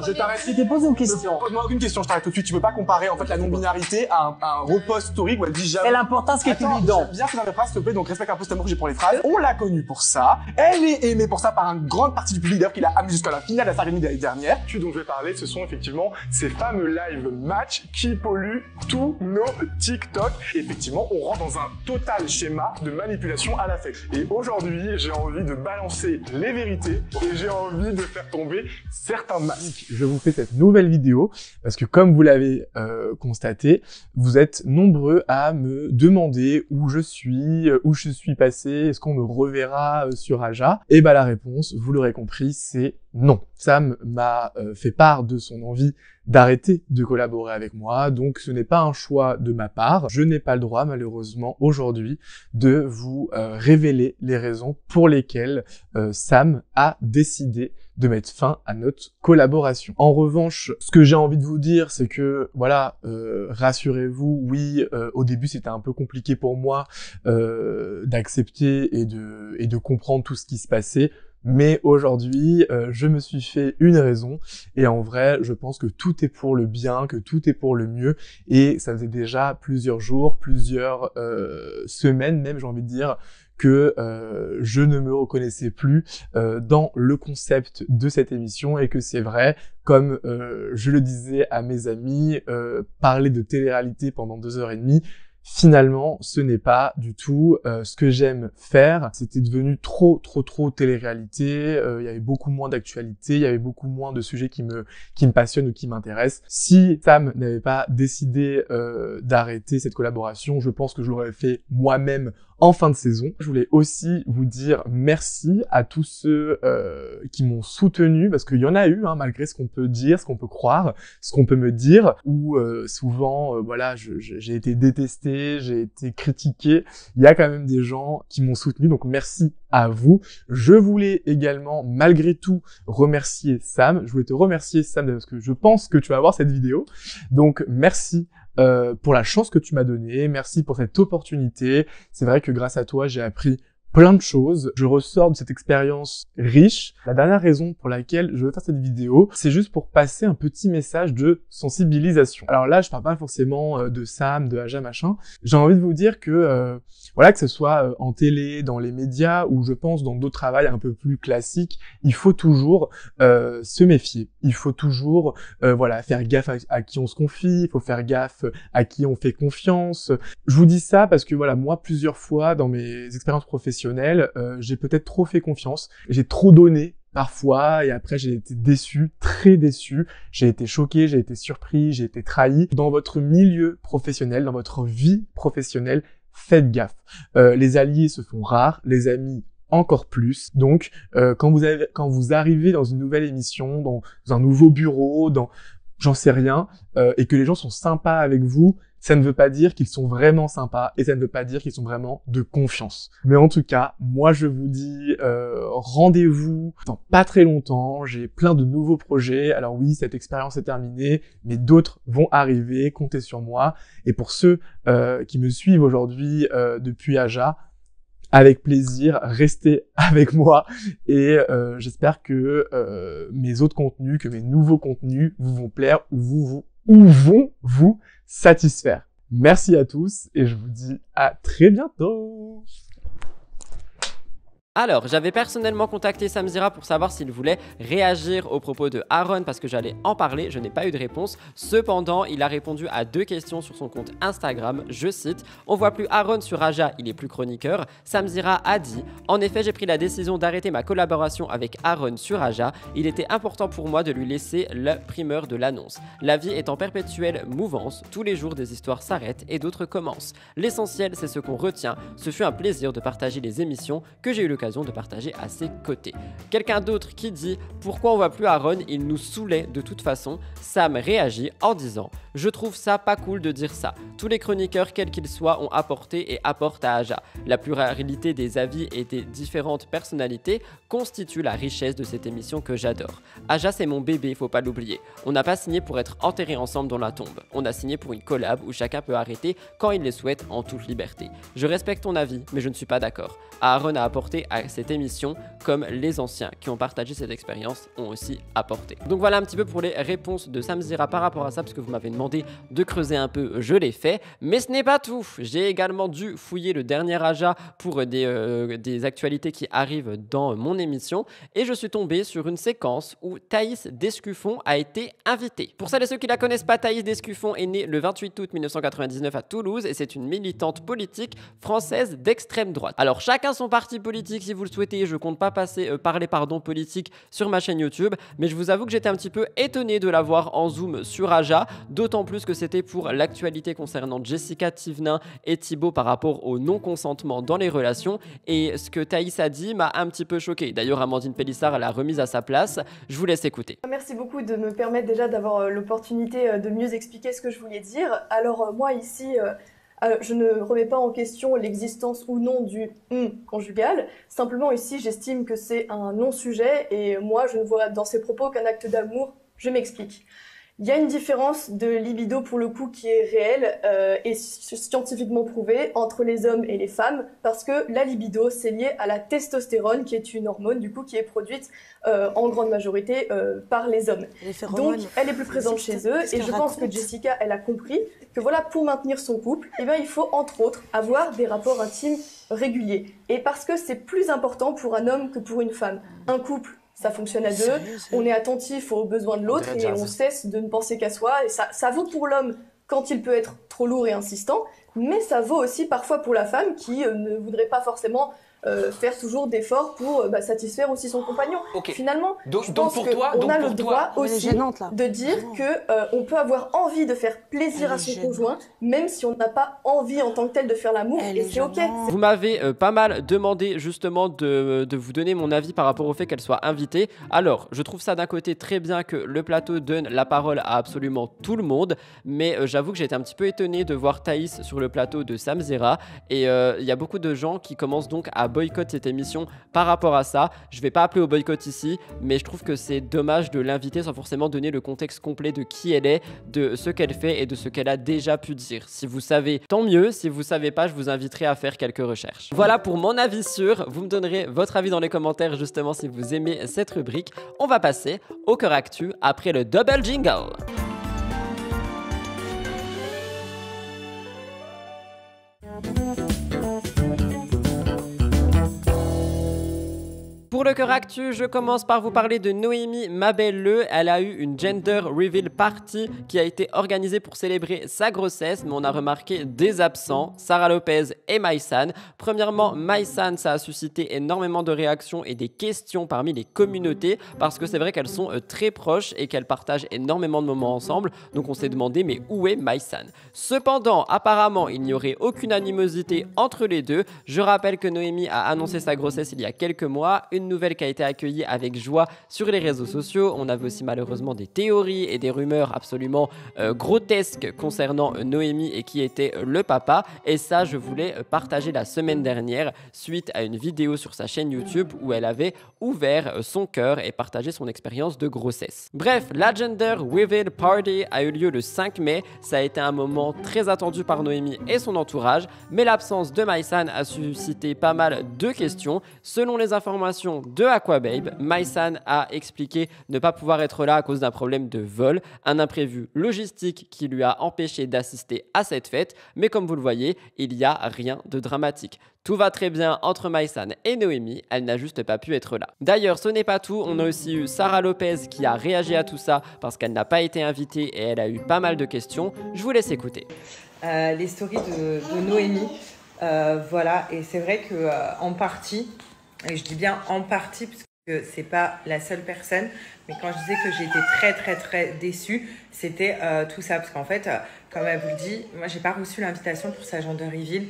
je t'arrête. Je t'ai posé une question. Pose-moi aucune question, je t'arrête tout de suite. Tu peux pas comparer en fait la non-binarité à un repost historique où elle dit jamais. C'est l'important ce qui est évident. Bien faire mes phrases s'il te plaît, donc respecte un peu cet amour que j'ai pour les phrases. On l'a connue pour ça. Elle est aimée pour ça par une grande partie du public d'ailleurs qui l'a amenée jusqu'à la finale de la cérémonie de l'année dernière. Ce dont je vais parler, ce sont effectivement ces fameux live match qui polluent tous nos TikTok. Et effectivement, on rentre dans un total schéma de manipulation à l'affect. Et aujourd'hui, j'ai envie de balancer les vérités et j'ai envie de faire tomber certains masques. Je vous fais cette nouvelle vidéo parce que comme vous l'avez constaté, vous êtes nombreux à me demander où je suis passé, est-ce qu'on me reverra sur Aja? Et bah la réponse, vous l'aurez compris, c'est non. Sam m'a fait part de son envie d'arrêter de collaborer avec moi, donc ce n'est pas un choix de ma part. Je n'ai pas le droit, malheureusement, aujourd'hui, de vous révéler les raisons pour lesquelles Sam a décidé de mettre fin à notre collaboration. En revanche, ce que j'ai envie de vous dire, c'est que, voilà, rassurez-vous, oui, au début, c'était un peu compliqué pour moi d'accepter et de comprendre tout ce qui se passait. Mais aujourd'hui, je me suis fait une raison et en vrai, je pense que tout est pour le bien, que tout est pour le mieux et ça faisait déjà plusieurs jours, plusieurs semaines même, j'ai envie de dire, que je ne me reconnaissais plus dans le concept de cette émission et que c'est vrai, comme je le disais à mes amis, parler de télé-réalité pendant 2h30, finalement, ce n'est pas du tout ce que j'aime faire. C'était devenu trop télé-réalité. Il y avait beaucoup moins d'actualité, il y avait beaucoup moins de sujets qui me passionnent ou qui m'intéressent. Si Sam n'avait pas décidé d'arrêter cette collaboration, je pense que je l'aurais fait moi-même en fin de saison. Je voulais aussi vous dire merci à tous ceux qui m'ont soutenu, parce qu'il y en a eu, hein, malgré ce qu'on peut dire, ce qu'on peut croire, ce qu'on peut me dire, où souvent, voilà, j'ai été détesté, j'ai été critiqué. Il y a quand même des gens qui m'ont soutenu, donc merci à vous. Je voulais également, malgré tout, remercier Sam. Je voulais te remercier, Sam, parce que je pense que tu vas voir cette vidéo. Donc, merci pour la chance que tu m'as donnée. Merci pour cette opportunité. C'est vrai que grâce à toi, j'ai appris plein de choses. Je ressors de cette expérience riche. La dernière raison pour laquelle je veux faire cette vidéo, c'est juste pour passer un petit message de sensibilisation. Alors là, je parle pas forcément de Sam, de Aja, machin. J'ai envie de vous dire que, voilà, que ce soit en télé, dans les médias, ou je pense dans d'autres travails un peu plus classiques, il faut toujours se méfier. Il faut toujours, voilà, faire gaffe à qui on se confie. Il faut faire gaffe à qui on fait confiance. Je vous dis ça parce que, voilà, moi, plusieurs fois, dans mes expériences professionnelles, j'ai peut-être trop fait confiance, j'ai trop donné parfois, et après j'ai été déçu, très déçu, j'ai été choqué, j'ai été surpris, j'ai été trahi. Dans votre milieu professionnel, dans votre vie professionnelle, faites gaffe. Les alliés se font rares, les amis encore plus. Donc, quand vous arrivez dans une nouvelle émission, dans un nouveau bureau, dans j'en sais rien, et que les gens sont sympas avec vous, ça ne veut pas dire qu'ils sont vraiment sympas et ça ne veut pas dire qu'ils sont vraiment de confiance. Mais en tout cas, moi je vous dis rendez-vous dans pas très longtemps, j'ai plein de nouveaux projets. Alors oui, cette expérience est terminée, mais d'autres vont arriver, comptez sur moi. Et pour ceux qui me suivent aujourd'hui depuis Aja, avec plaisir, restez avec moi et j'espère que mes autres contenus, que mes nouveaux contenus vous vont plaire ou vont vous satisfaire. Merci à tous et je vous dis à très bientôt. Alors, j'avais personnellement contacté Samzira pour savoir s'il voulait réagir aux propos de Aaron parce que j'allais en parler, je n'ai pas eu de réponse. Cependant, il a répondu à 2 questions sur son compte Instagram, je cite « On voit plus Aaron sur Aja, il est plus chroniqueur ». Samzira a dit « En effet, j'ai pris la décision d'arrêter ma collaboration avec Aaron sur Aja. Il était important pour moi de lui laisser la primeur de l'annonce. La vie est en perpétuelle mouvance, tous les jours des histoires s'arrêtent et d'autres commencent. L'essentiel, c'est ce qu'on retient. Ce fut un plaisir de partager les émissions que j'ai eu l'occasion de partager à ses côtés. » Quelqu'un d'autre qui dit « Pourquoi on voit plus Aaron, il nous saoulait de toute façon ?» Sam réagit en disant « Je trouve ça pas cool de dire ça. Tous les chroniqueurs, quels qu'ils soient, ont apporté et apportent à Aja. La pluralité des avis et des différentes personnalités constitue la richesse de cette émission que j'adore. Aja, c'est mon bébé, faut pas l'oublier. On n'a pas signé pour être enterrés ensemble dans la tombe. On a signé pour une collab où chacun peut arrêter quand il le souhaite en toute liberté. Je respecte ton avis, mais je ne suis pas d'accord. Aaron a apporté à cette émission comme les anciens qui ont partagé cette expérience ont aussi apporté. » Donc voilà un petit peu pour les réponses de Samzira par rapport à ça, parce que vous m'avez demandé de creuser un peu, je l'ai fait. Mais ce n'est pas tout. J'ai également dû fouiller le dernier Aja pour des actualités qui arrivent dans mon émission et je suis tombé sur une séquence où Thaïs Descuffon a été invitée. Pour celles et ceux qui la connaissent pas, Thaïs Descuffon est née le 28 août 1999 à Toulouse et c'est une militante politique française d'extrême droite. Alors chacun son parti politique si vous le souhaitez, je compte pas parler politique sur ma chaîne YouTube, mais je vous avoue que j'étais un petit peu étonné de la voir en zoom sur Aja, d'autant plus que c'était pour l'actualité concernant Jessica Thévenin et Thibaut par rapport au non-consentement dans les relations, et ce que Thaïs a dit m'a un petit peu choqué. D'ailleurs, Amandine Pélissard l'a remise à sa place. Je vous laisse écouter. Merci beaucoup de me permettre déjà d'avoir l'opportunité de mieux expliquer ce que je voulais dire. Alors moi ici, je ne remets pas en question l'existence ou non du « conjugal ». Simplement ici, j'estime que c'est un non-sujet et moi, je ne vois dans ces propos qu'un acte d'amour. Je m'explique. Il y a une différence de libido pour le coup qui est réelle et scientifiquement prouvée entre les hommes et les femmes parce que la libido c'est lié à la testostérone qui est une hormone du coup qui est produite en grande majorité par les hommes. Donc elle est plus présente chez eux et je pense que Jessica elle a compris que voilà pour maintenir son couple eh bien, il faut entre autres avoir des rapports intimes réguliers et parce que c'est plus important pour un homme que pour une femme. Un couple ça fonctionne à deux, on est attentif aux besoins de l'autre et on cesse de ne penser qu'à soi. Et ça vaut pour l'homme quand il peut être trop lourd et insistant, mais ça vaut aussi parfois pour la femme qui ne voudrait pas forcément faire toujours d'efforts pour satisfaire aussi son compagnon. Finalement, je pense qu'on a le droit aussi de dire qu'on peut avoir envie de faire plaisir à son conjoint, même si on n'a pas envie en tant que tel de faire l'amour, et c'est ok. Vous m'avez pas mal demandé justement de vous donner mon avis par rapport au fait qu'elle soit invitée. Alors, je trouve ça d'un côté très bien que le plateau donne la parole à absolument tout le monde, mais j'avoue que j'ai été un petit peu étonné de voir Thaïs sur le plateau de Samzira, et il y a beaucoup de gens qui commencent donc à boycotte cette émission par rapport à ça. Je vais pas appeler au boycott ici, mais je trouve que c'est dommage de l'inviter sans forcément donner le contexte complet de qui elle est, de ce qu'elle fait et de ce qu'elle a déjà pu dire. Si vous savez, tant mieux. Si vous savez pas, je vous inviterai à faire quelques recherches. Voilà pour mon avis sûr. Vous me donnerez votre avis dans les commentaires justement si vous aimez cette rubrique. On va passer au cœur actu après le double jingle. Pour Pour le cœur actu, je commence par vous parler de Noémie Mabelle-Le. Elle a eu une gender reveal party qui a été organisée pour célébrer sa grossesse, mais on a remarqué des absents, Sarah Lopez et Maïsan. Premièrement, Maïsan, ça a suscité énormément de réactions et des questions parmi les communautés, parce que c'est vrai qu'elles sont très proches et qu'elles partagent énormément de moments ensemble, donc on s'est demandé mais où est Maïsan? Cependant, apparemment, il n'y aurait aucune animosité entre les deux. Je rappelle que Noémie a annoncé sa grossesse il y a quelques mois, une nouvelle qui a été accueillie avec joie sur les réseaux sociaux. On avait aussi malheureusement des théories et des rumeurs absolument grotesques concernant Noémie et qui était le papa. Et ça, je voulais partager la semaine dernière suite à une vidéo sur sa chaîne YouTube où elle avait ouvert son cœur et partagé son expérience de grossesse. Bref, la Gender Reveal Party a eu lieu le 5 mai. Ça a été un moment très attendu par Noémie et son entourage, mais l'absence de Maïsan a suscité pas mal de questions. Selon les informations de Aquababe, Maïsan a expliqué ne pas pouvoir être là à cause d'un problème de vol, un imprévu logistique qui lui a empêché d'assister à cette fête, mais comme vous le voyez, il n'y a rien de dramatique. Tout va très bien entre Maïsan et Noémie, elle n'a juste pas pu être là. D'ailleurs, ce n'est pas tout, on a aussi eu Sarah Lopez qui a réagi à tout ça parce qu'elle n'a pas été invitée et elle a eu pas mal de questions. Je vous laisse écouter. Les stories de Noémie, voilà, et c'est vrai que en partie, et je dis bien en partie parce que c'est pas la seule personne, mais quand je disais que j'étais très déçue, c'était tout ça, parce qu'en fait, comme elle vous le dit, moi j'ai pas reçu l'invitation pour sa gender reveal.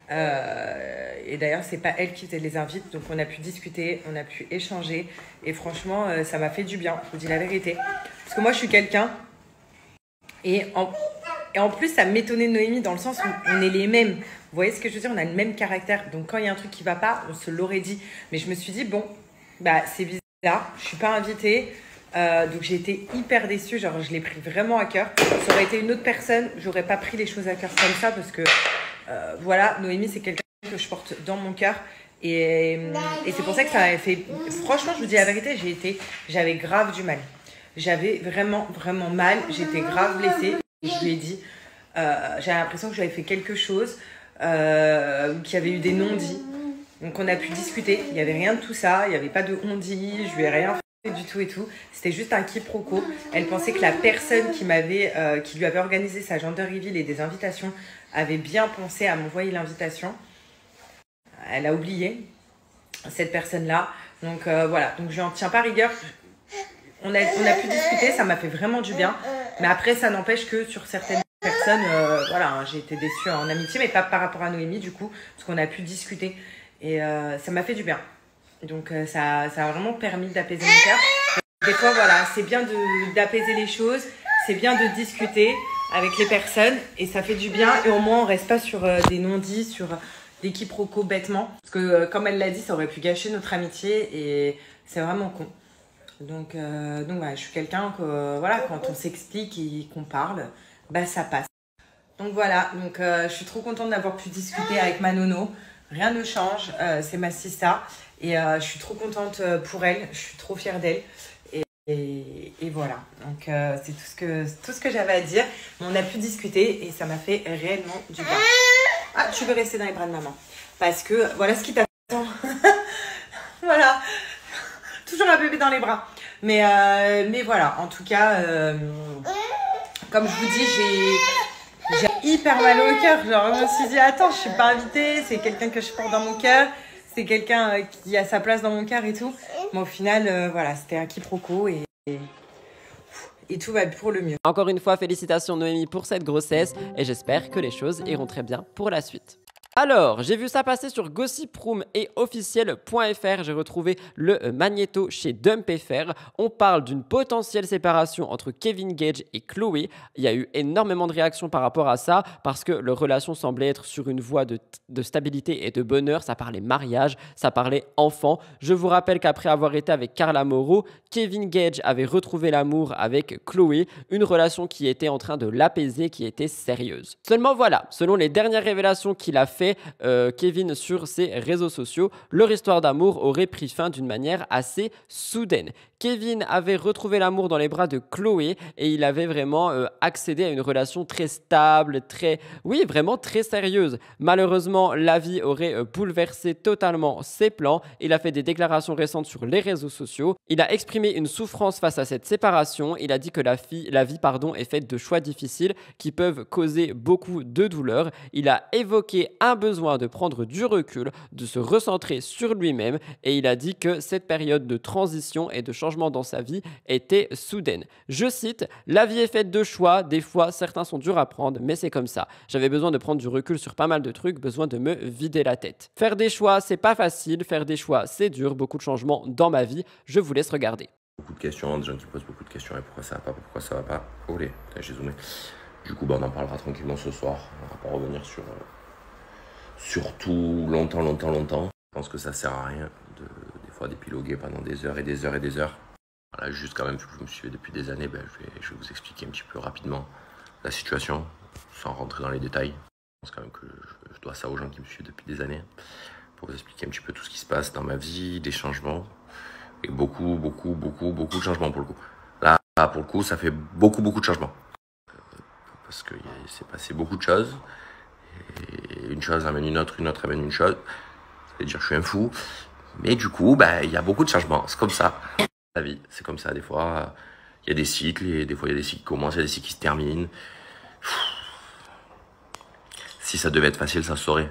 Et d'ailleurs c'est pas elle qui faisait les invites, donc on a pu discuter, on a pu échanger et franchement ça m'a fait du bien, je vous dis la vérité, parce que moi je suis quelqu'un et en plus ça m'étonnait de Noémie dans le sens où on est les mêmes, vous voyez ce que je veux dire, on a le même caractère, donc quand il y a un truc qui va pas on se l'aurait dit, mais je me suis dit bon bah c'est bizarre, je suis pas invitée. Donc j'ai été hyper déçue, genre je l'ai pris vraiment à cœur. Ça aurait été une autre personne, j'aurais pas pris les choses à cœur comme ça parce que voilà, Noémie c'est quelqu'un que je porte dans mon cœur et c'est pour ça que ça m'avait fait, franchement je vous dis la vérité, j'avais grave du mal, j'avais vraiment mal, j'étais grave blessée et je lui ai dit, j'avais l'impression que j'avais fait quelque chose, qu'il y avait eu des non-dits, donc on a pu discuter, il n'y avait rien de tout ça, il n'y avait pas de on-dit, je lui ai rien fait du tout et tout, c'était juste un quiproquo. Elle pensait que la personne qui lui avait organisé sa gender reveal et des invitations avait bien pensé à m'envoyer l'invitation. Elle a oublié cette personne-là, donc voilà, donc je n'en tiens pas rigueur. On a pu discuter, ça m'a fait vraiment du bien, mais après ça n'empêche que sur certaines personnes, voilà, hein, j'ai été déçue en amitié, mais pas par rapport à Noémie du coup, parce qu'on a pu discuter et ça m'a fait du bien. Donc ça a vraiment permis d'apaiser mon cœur. Des fois, voilà, c'est bien d'apaiser les choses, c'est bien de discuter avec les personnes et ça fait du bien. Et au moins, on reste pas sur des non-dits, sur des quiproquos bêtement. Parce que, comme elle l'a dit, ça aurait pu gâcher notre amitié et c'est vraiment con. Donc voilà, je suis quelqu'un que, voilà, quand on s'explique et qu'on parle, bah ça passe. Donc voilà, donc je suis trop contente d'avoir pu discuter avec ma nono. Rien ne change, c'est ma sista. Et je suis trop contente pour elle, je suis trop fière d'elle. Et voilà, donc c'est tout ce que j'avais à dire. On a pu discuter et ça m'a fait réellement du bien. Ah, tu veux rester dans les bras de maman. Parce que voilà ce qui t'attend. Voilà, toujours un bébé dans les bras. Mais voilà, en tout cas, comme je vous dis, j'ai hyper mal au cœur. Genre, je me suis dit, attends, je suis pas invitée, c'est quelqu'un que je porte dans mon cœur. C'est quelqu'un qui a sa place dans mon cœur et tout. Mais au final, voilà, c'était un quiproquo et tout va pour le mieux. Encore une fois, félicitations Noémie pour cette grossesse et j'espère que les choses iront très bien pour la suite. Alors, j'ai vu ça passer sur Gossip Room et officiel.fr. J'ai retrouvé le magnéto chez Dump.fr. On parle d'une potentielle séparation entre Kevin Gage et Chloé. Il y a eu énormément de réactions par rapport à ça parce que leur relation semblait être sur une voie de stabilité et de bonheur. Ça parlait mariage, ça parlait enfant. Je vous rappelle qu'après avoir été avec Carla Moreau, Kevin Gage avait retrouvé l'amour avec Chloé, une relation qui était en train de l'apaiser, qui était sérieuse. Seulement voilà, selon les dernières révélations qu'il a fait montrait Kevin sur ses réseaux sociaux, leur histoire d'amour aurait pris fin d'une manière assez soudaine. Kevin avait retrouvé l'amour dans les bras de Chloé et il avait vraiment accédé à une relation très stable, vraiment très sérieuse. Malheureusement, la vie aurait bouleversé totalement ses plans. Il a fait des déclarations récentes sur les réseaux sociaux. Il a exprimé une souffrance face à cette séparation. Il a dit que la vie est faite de choix difficiles qui peuvent causer beaucoup de douleur. Il a évoqué un besoin de prendre du recul, de se recentrer sur lui-même et il a dit que cette période de transition et de changement dans sa vie était soudaine. Je cite, « La vie est faite de choix, des fois certains sont durs à prendre, mais c'est comme ça. J'avais besoin de prendre du recul sur pas mal de trucs, besoin de me vider la tête. Faire des choix, c'est pas facile, faire des choix, c'est dur, beaucoup de changements dans ma vie, je vous laisse regarder. » Beaucoup de questions, des gens qui posent beaucoup de questions, et pourquoi ça va pas, Olé, j'ai zoomé. Du coup, on en parlera tranquillement ce soir, on va pas revenir sur tout longtemps. Je pense que ça sert à rien des fois d'épiloguer pendant des heures et des heures et des heures. Voilà, juste quand même, vu que je me suis fait depuis des années, je vais vous expliquer un petit peu rapidement la situation, sans rentrer dans les détails. Je pense quand même que je dois ça aux gens qui me suivent depuis des années, pour vous expliquer un petit peu tout ce qui se passe dans ma vie, des changements, et beaucoup de changements pour le coup. Là, pour le coup, ça fait beaucoup de changements. Parce qu'il s'est passé beaucoup de choses, et une chose amène une autre amène une chose. Ça veut dire que je suis un fou, mais du coup, il y a beaucoup de changements, c'est comme ça. La vie, c'est comme ça, des fois, il y a des cycles, et des fois il y a des cycles qui commencent, il y a des cycles qui se terminent. Si ça devait être facile, ça se saurait.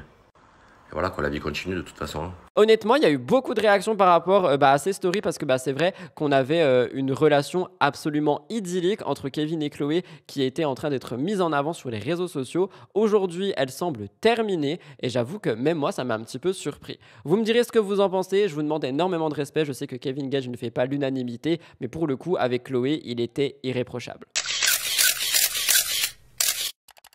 Et voilà, la vie continue de toute façon. Honnêtement, il y a eu beaucoup de réactions par rapport à ces stories parce que c'est vrai qu'on avait une relation absolument idyllique entre Kevin et Chloé qui était en train d'être mise en avant sur les réseaux sociaux. Aujourd'hui, elle semble terminée et j'avoue que même moi, ça m'a un petit peu surpris. Vous me direz ce que vous en pensez, je vous demande énormément de respect. Je sais que Kevin Gage ne fait pas l'unanimité, mais pour le coup, avec Chloé, il était irréprochable.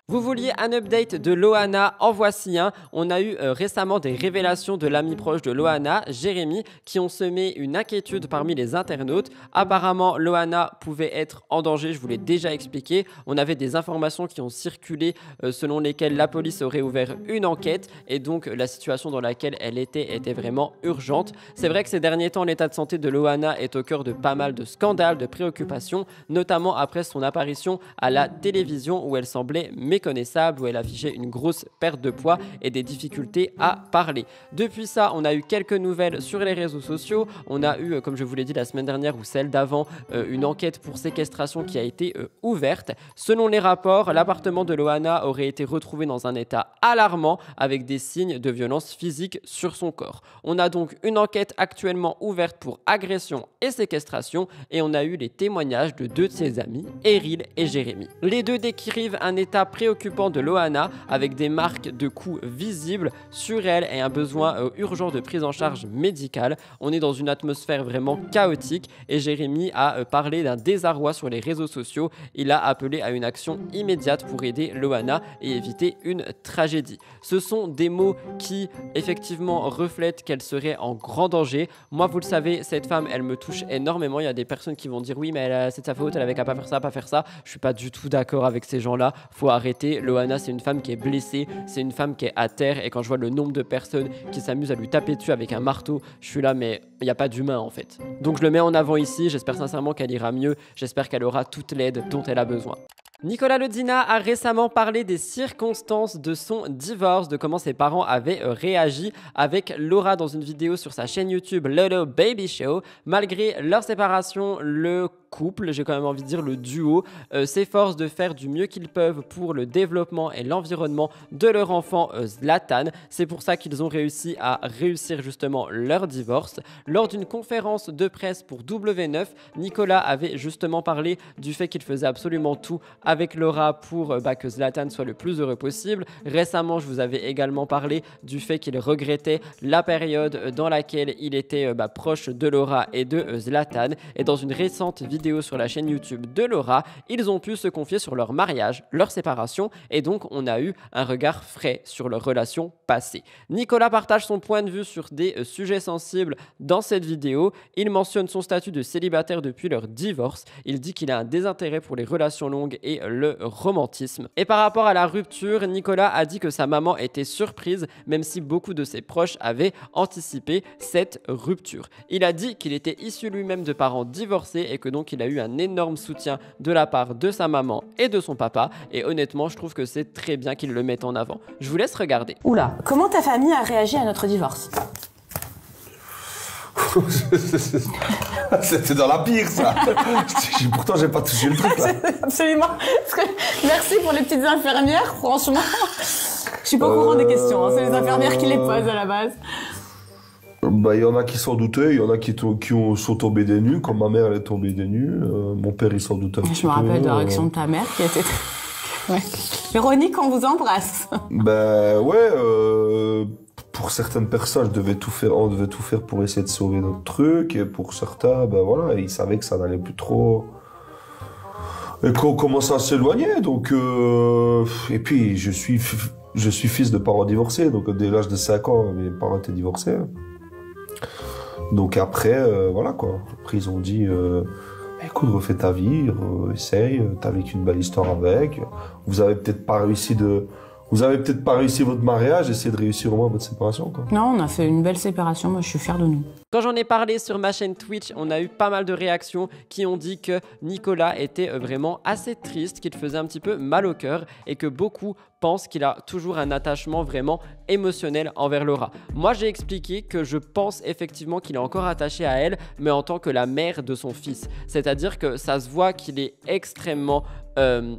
Vous vouliez un update de Loana, en voici un. On a eu récemment des révélations de l'ami proche de Loana, Jérémy, qui ont semé une inquiétude parmi les internautes. Apparemment, Loana pouvait être en danger, je vous l'ai déjà expliqué. On avait des informations qui ont circulé selon lesquelles la police aurait ouvert une enquête et donc la situation dans laquelle elle était vraiment urgente. C'est vrai que ces derniers temps, l'état de santé de Loana est au cœur de pas mal de scandales, de préoccupations, notamment après son apparition à la télévision où elle semblait méconnaissable, où elle affichait une grosse perte de poids et des difficultés à parler. Depuis ça, on a eu quelques nouvelles sur les réseaux sociaux. On a eu, comme je vous l'ai dit la semaine dernière ou celle d'avant, une enquête pour séquestration qui a été ouverte. Selon les rapports, l'appartement de Loana aurait été retrouvé dans un état alarmant avec des signes de violence physique sur son corps. On a donc une enquête actuellement ouverte pour agression et séquestration et on a eu les témoignages de deux de ses amis, Eril et Jérémy. Les deux décrivent un état préoccupant de Loana avec des marques de coups visibles sur elle et un besoin urgent de prise en charge médicale. On est dans une atmosphère vraiment chaotique et Jérémy a parlé d'un désarroi sur les réseaux sociaux. Il a appelé à une action immédiate pour aider Loana et éviter une tragédie. Ce sont des mots qui effectivement reflètent qu'elle serait en grand danger. Moi, vous le savez, cette femme, elle me touche énormément. Il y a des personnes qui vont dire oui, mais c'est de sa faute, elle avait qu'à pas faire ça. Je suis pas du tout d'accord avec ces gens-là. Faut arrêter. Loana, c'est une femme qui est blessée, c'est une femme qui est à terre et quand je vois le nombre de personnes qui s'amusent à lui taper dessus avec un marteau, je suis là mais il n'y a pas d'humain en fait. Donc je le mets en avant ici, j'espère sincèrement qu'elle ira mieux, j'espère qu'elle aura toute l'aide dont elle a besoin. Nicolas Lodina a récemment parlé des circonstances de son divorce, de comment ses parents avaient réagi avec Laura dans une vidéo sur sa chaîne YouTube Lolo Baby Show. Malgré leur séparation, le couple, j'ai quand même envie de dire le duo, s'efforce de faire du mieux qu'ils peuvent pour le développement et l'environnement de leur enfant Zlatan. C'est pour ça qu'ils ont réussi à réussir justement leur divorce. Lors d'une conférence de presse pour W9, Nicolas avait justement parlé du fait qu'il faisait absolument tout avec Laura pour que Zlatan soit le plus heureux possible. Récemment, je vous avais également parlé du fait qu'il regrettait la période dans laquelle il était proche de Laura et de Zlatan. Et dans une récente vidéo vidéo sur la chaîne YouTube de Laura, ils ont pu se confier sur leur mariage, leur séparation, et donc on a eu un regard frais sur leur relation passée. Nicolas partage son point de vue sur des sujets sensibles dans cette vidéo. Il mentionne son statut de célibataire depuis leur divorce. Il dit qu'il a un désintérêt pour les relations longues et le romantisme. Et par rapport à la rupture, Nicolas a dit que sa maman était surprise, même si beaucoup de ses proches avaient anticipé cette rupture. Il a dit qu'il était issu lui-même de parents divorcés et que donc il a eu un énorme soutien de la part de sa maman et de son papa. Et honnêtement, je trouve que c'est très bien qu'il le mette en avant. Je vous laisse regarder. Oula, comment ta famille a réagi à notre divorce? C'était dans la pire, ça. Pourtant, j'ai pas touché le truc, là. Absolument. Merci pour les petites infirmières, franchement. Je suis pas au courant des questions, hein. C'est les infirmières qui les posent à la base. Bah, il y en a qui s'en doutaient, il y en a qui sont tombés des nues, comme ma mère, elle est tombée des nues. Mon père, il s'en doutait un petit peu. Je me rappelle de la réaction de ta mère qui était... Ouais. Véronique, on vous embrasse. Ben ouais, pour certaines personnes, on devait tout faire pour essayer de sauver notre truc, et pour certains, ben voilà, ils savaient que ça n'allait plus trop, et qu'on commençait à s'éloigner, donc et puis je suis fils de parents divorcés, donc dès l'âge de 5 ans, mes parents étaient divorcés. Donc après, voilà quoi, après ils ont dit... écoute, refais ta vie, essaye, t'as vécu une belle histoire avec, vous avez peut-être pas réussi votre mariage, essayez de réussir au moins votre séparation, quoi. Non, on a fait une belle séparation, moi je suis fière de nous. Quand j'en ai parlé sur ma chaîne Twitch, on a eu pas mal de réactions qui ont dit que Nicolas était vraiment assez triste, qu'il faisait un petit peu mal au cœur et que beaucoup pensent qu'il a toujours un attachement vraiment émotionnel envers Laura. Moi, j'ai expliqué que je pense effectivement qu'il est encore attaché à elle, mais en tant que la mère de son fils. C'est-à-dire que ça se voit qu'il est extrêmement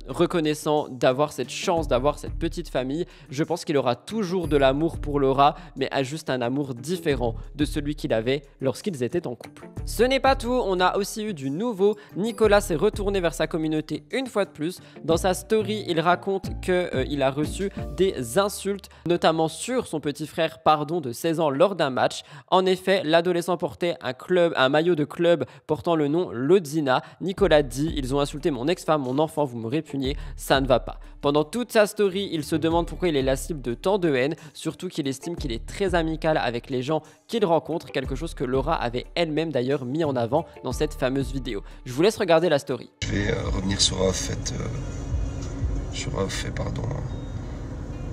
reconnaissant d'avoir cette chance, d'avoir cette petite famille. Je pense qu'il aura toujours de l'amour pour Laura, mais a juste un amour différent de celui qu'il avait lorsqu'ils étaient en couple. Ce n'est pas tout, on a aussi eu du nouveau. Nicolas s'est retourné vers sa communauté une fois de plus. Dans sa story, il raconte qu'il a reçu des insultes, notamment sur son petit frère de 16 ans lors d'un match. En effet, l'adolescent portait un maillot de club portant le nom Lodzina. Nicolas dit: ils ont insulté mon ex-femme, mon enfant, vous me répugnez, ça ne va pas. Pendant toute sa story, il se demande pourquoi il est la cible de tant de haine, surtout qu'il estime qu'il est très amical avec les gens qu'il rencontre, quelque chose que Laura avait elle-même d'ailleurs mis en avant dans cette fameuse vidéo. Je vous laisse regarder la story. Je vais revenir sur un fait,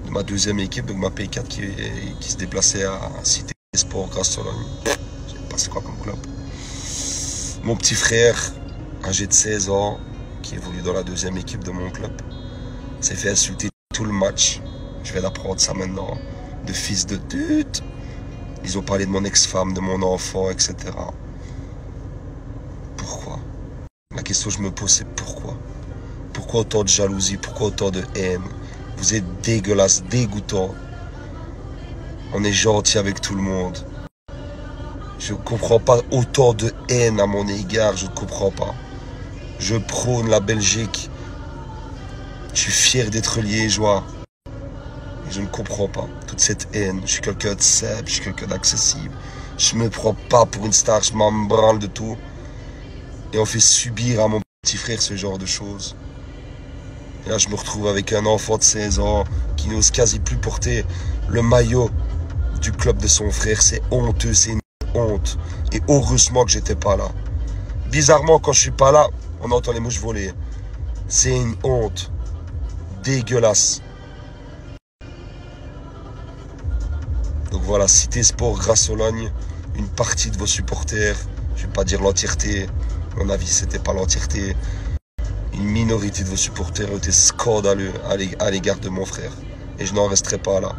de ma deuxième équipe, donc ma P4 qui se déplaçait à Cité Sport Grasse-Sologne. Je sais pas c'est quoi comme club. Mon petit frère, âgé de 16 ans, qui évolue dans la deuxième équipe de mon club, s'est fait insulter tout le match. Je vais l'apprendre ça maintenant. De fils de pute. Ils ont parlé de mon ex-femme, de mon enfant, etc. Pourquoi? La question que je me pose, c'est pourquoi? Pourquoi autant de jalousie? Pourquoi autant de haine? Vous êtes dégueulasse, dégoûtant. On est gentil avec tout le monde. Je ne comprends pas autant de haine à mon égard, je ne comprends pas. Je prône la Belgique. Je suis fier d'être liégeois. Et je ne comprends pas toute cette haine. Je suis quelqu'un de simple, je suis quelqu'un d'accessible. Je me prends pas pour une star, je m'en branle de tout. Et on fait subir à mon petit frère ce genre de choses. Et là, je me retrouve avec un enfant de 16 ans qui n'ose quasi plus porter le maillot du club de son frère. C'est honteux, c'est une honte. Et heureusement que j'étais pas là. Bizarrement, quand je suis pas là, on entend les mouches voler. C'est une honte. Dégueulasse. Donc voilà, Cité Sport Grasse-Sologne, une partie de vos supporters, je ne vais pas dire l'entièreté, à mon avis c'était pas l'entièreté, une minorité de vos supporters ont été scandaleux à l'égard de mon frère. Et je n'en resterai pas là.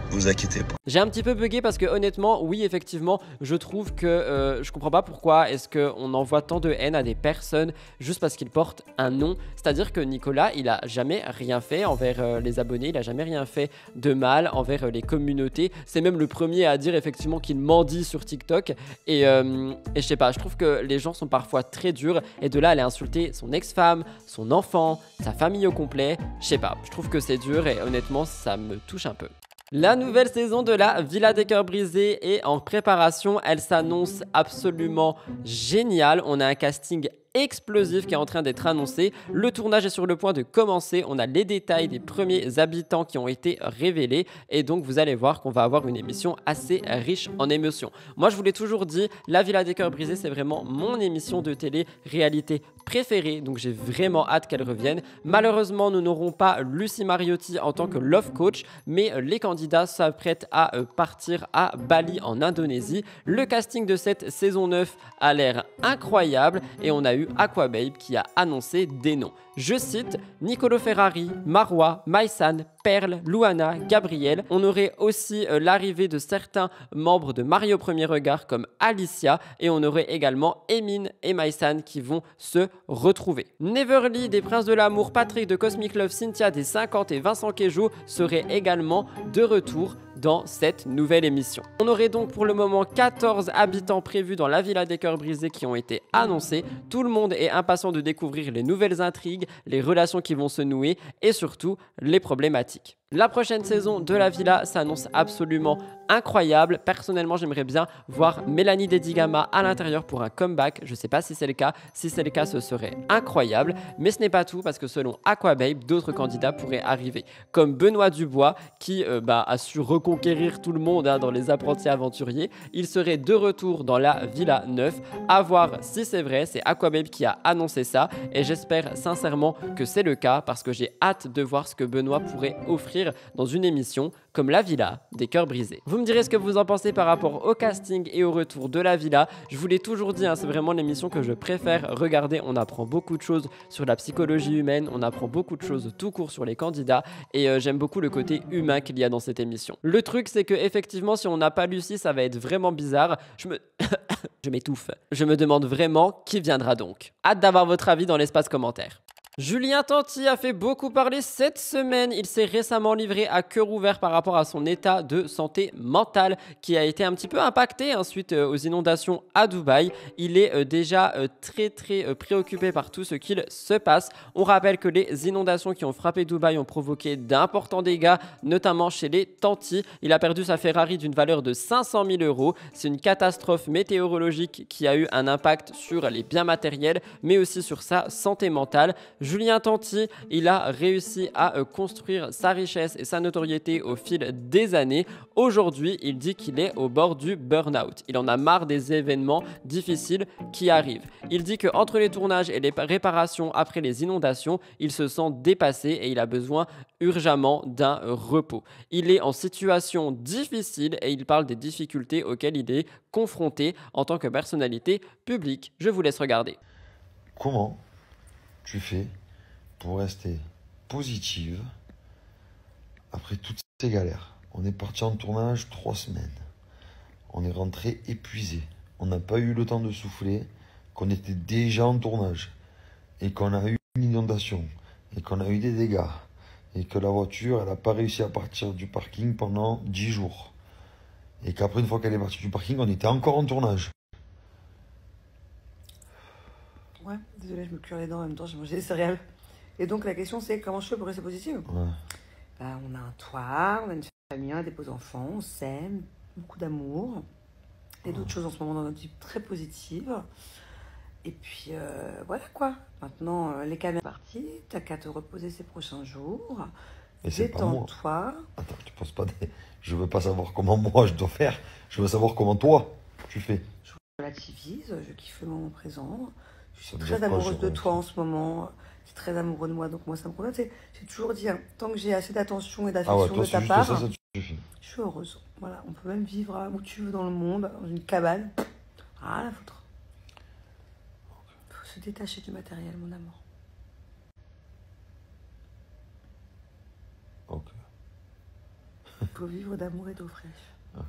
Ne vous inquiétez pas. J'ai un petit peu bugué parce que honnêtement, oui, effectivement, je trouve que je comprends pas pourquoi est-ce qu'on envoie tant de haine à des personnes juste parce qu'ils portent un nom. C'est-à-dire que Nicolas, il a jamais rien fait envers les abonnés, il a jamais rien fait de mal envers les communautés. C'est même le premier à dire effectivement qu'il mendie sur TikTok. Et je sais pas, je trouve que les gens sont parfois très durs. Et de là, aller insulter son ex-femme, son enfant, sa famille au complet, je sais pas, je trouve que c'est dur et honnêtement, ça me touche un peu. La nouvelle saison de la Villa des Cœurs Brisés est en préparation. Elle s'annonce absolument géniale. On a un casting explosif qui est en train d'être annoncé. Le tournage est sur le point de commencer. On a les détails des premiers habitants qui ont été révélés. Et donc, vous allez voir qu'on va avoir une émission assez riche en émotions. Moi, je vous l'ai toujours dit, la Villa des Cœurs Brisés, c'est vraiment mon émission de télé-réalité préférée. Donc, j'ai vraiment hâte qu'elle revienne. Malheureusement, nous n'aurons pas Lucie Mariotti en tant que love coach, mais les candidats s'apprêtent à partir à Bali en Indonésie. Le casting de cette saison 9 a l'air incroyable et on a eu Aquababe qui a annoncé des noms. Je cite Nicolo Ferrari, Marwa, Maïsan, Perle, Luana, Gabriel. On aurait aussi l'arrivée de certains membres de Mario Premier Regard comme Alicia et on aurait également Emine et Maïsan qui vont se retrouver. Neverly des Princes de l'Amour, Patrick de Cosmic Love, Cynthia des 50 et Vincent Quejo seraient également de retour dans cette nouvelle émission. On aurait donc pour le moment 14 habitants prévus dans la Villa des Cœurs Brisés qui ont été annoncés. Tout le monde est impatient de découvrir les nouvelles intrigues, les relations qui vont se nouer et surtout les problématiques. La prochaine saison de la Villa s'annonce absolument incroyable. Personnellement, j'aimerais bien voir Mélanie Dedigama à l'intérieur pour un comeback. Je ne sais pas si c'est le cas. Si c'est le cas, ce serait incroyable. Mais ce n'est pas tout parce que selon Aquababe, d'autres candidats pourraient arriver. Comme Benoît Dubois qui a su reconquérir tout le monde dans les apprentis aventuriers. Il serait de retour dans la Villa 9. À voir si c'est vrai. C'est Aquababe qui a annoncé ça. Et j'espère sincèrement que c'est le cas parce que j'ai hâte de voir ce que Benoît pourrait offrir dans une émission comme la Villa des Cœurs Brisés. Vous me direz ce que vous en pensez par rapport au casting et au retour de la Villa. Je vous l'ai toujours dit, c'est vraiment l'émission que je préfère regarder. On apprend beaucoup de choses sur la psychologie humaine, on apprend beaucoup de choses tout court sur les candidats et j'aime beaucoup le côté humain qu'il y a dans cette émission. Le truc, c'est que effectivement, si on n'a pas Lucie, ça va être vraiment bizarre. Je m'étouffe. Je me demande vraiment qui viendra donc. Hâte d'avoir votre avis dans l'espace commentaire. Julien Tanti a fait beaucoup parler cette semaine. Il s'est récemment livré à cœur ouvert par rapport à son état de santé mentale qui a été un petit peu impacté suite aux inondations à Dubaï. Il est déjà très préoccupé par tout ce qu'il se passe. On rappelle que les inondations qui ont frappé Dubaï ont provoqué d'importants dégâts, notamment chez les Tanti. Il a perdu sa Ferrari d'une valeur de 500 000 €. C'est une catastrophe météorologique qui a eu un impact sur les biens matériels, mais aussi sur sa santé mentale. Julien Tanti, il a réussi à construire sa richesse et sa notoriété au fil des années. Aujourd'hui, il dit qu'il est au bord du burn-out. Il en a marre des événements difficiles qui arrivent. Il dit qu'entre les tournages et les réparations après les inondations, il se sent dépassé et il a besoin urgemment d'un repos. Il est en situation difficile et il parle des difficultés auxquelles il est confronté en tant que personnalité publique. Je vous laisse regarder. Comment tu fais pour rester positive après toutes ces galères? On est parti en tournage 3 semaines. On est rentré épuisé. On n'a pas eu le temps de souffler, qu'on était déjà en tournage et qu'on a eu une inondation et qu'on a eu des dégâts et que la voiture, elle n'a pas réussi à partir du parking pendant 10 jours. Et qu'après, une fois qu'elle est partie du parking, on était encore en tournage. Ouais, désolée, je me cuire les dents en même temps, j'ai mangé des céréales. Et donc la question c'est comment je fais pour rester positive? Ouais. On a un toit, on a une famille, on a des beaux enfants, on s'aime, beaucoup d'amour. Et d'autres choses en ce moment dans notre vie très positives. Et puis voilà quoi. Maintenant les caméras sont parties, t'as qu'à te reposer ces prochains jours. Mais c'est pas moi. Détends-toi. Attends, tu penses pas des... Je veux pas savoir comment moi je dois faire. Je veux savoir comment toi tu fais. Je relativise, je kiffe le moment présent. Je suis très amoureuse de toi en ce moment. Tu es très amoureux de moi, donc moi ça me convient. J'ai toujours dit, tant que j'ai assez d'attention et d'affection de ta part, ça suffit. Je suis heureuse. Voilà, on peut même vivre où tu veux dans le monde, dans une cabane. Rien à foutre. Faut se détacher du matériel, mon amour. Ok. Faut vivre d'amour et d'eau fraîche. Ok.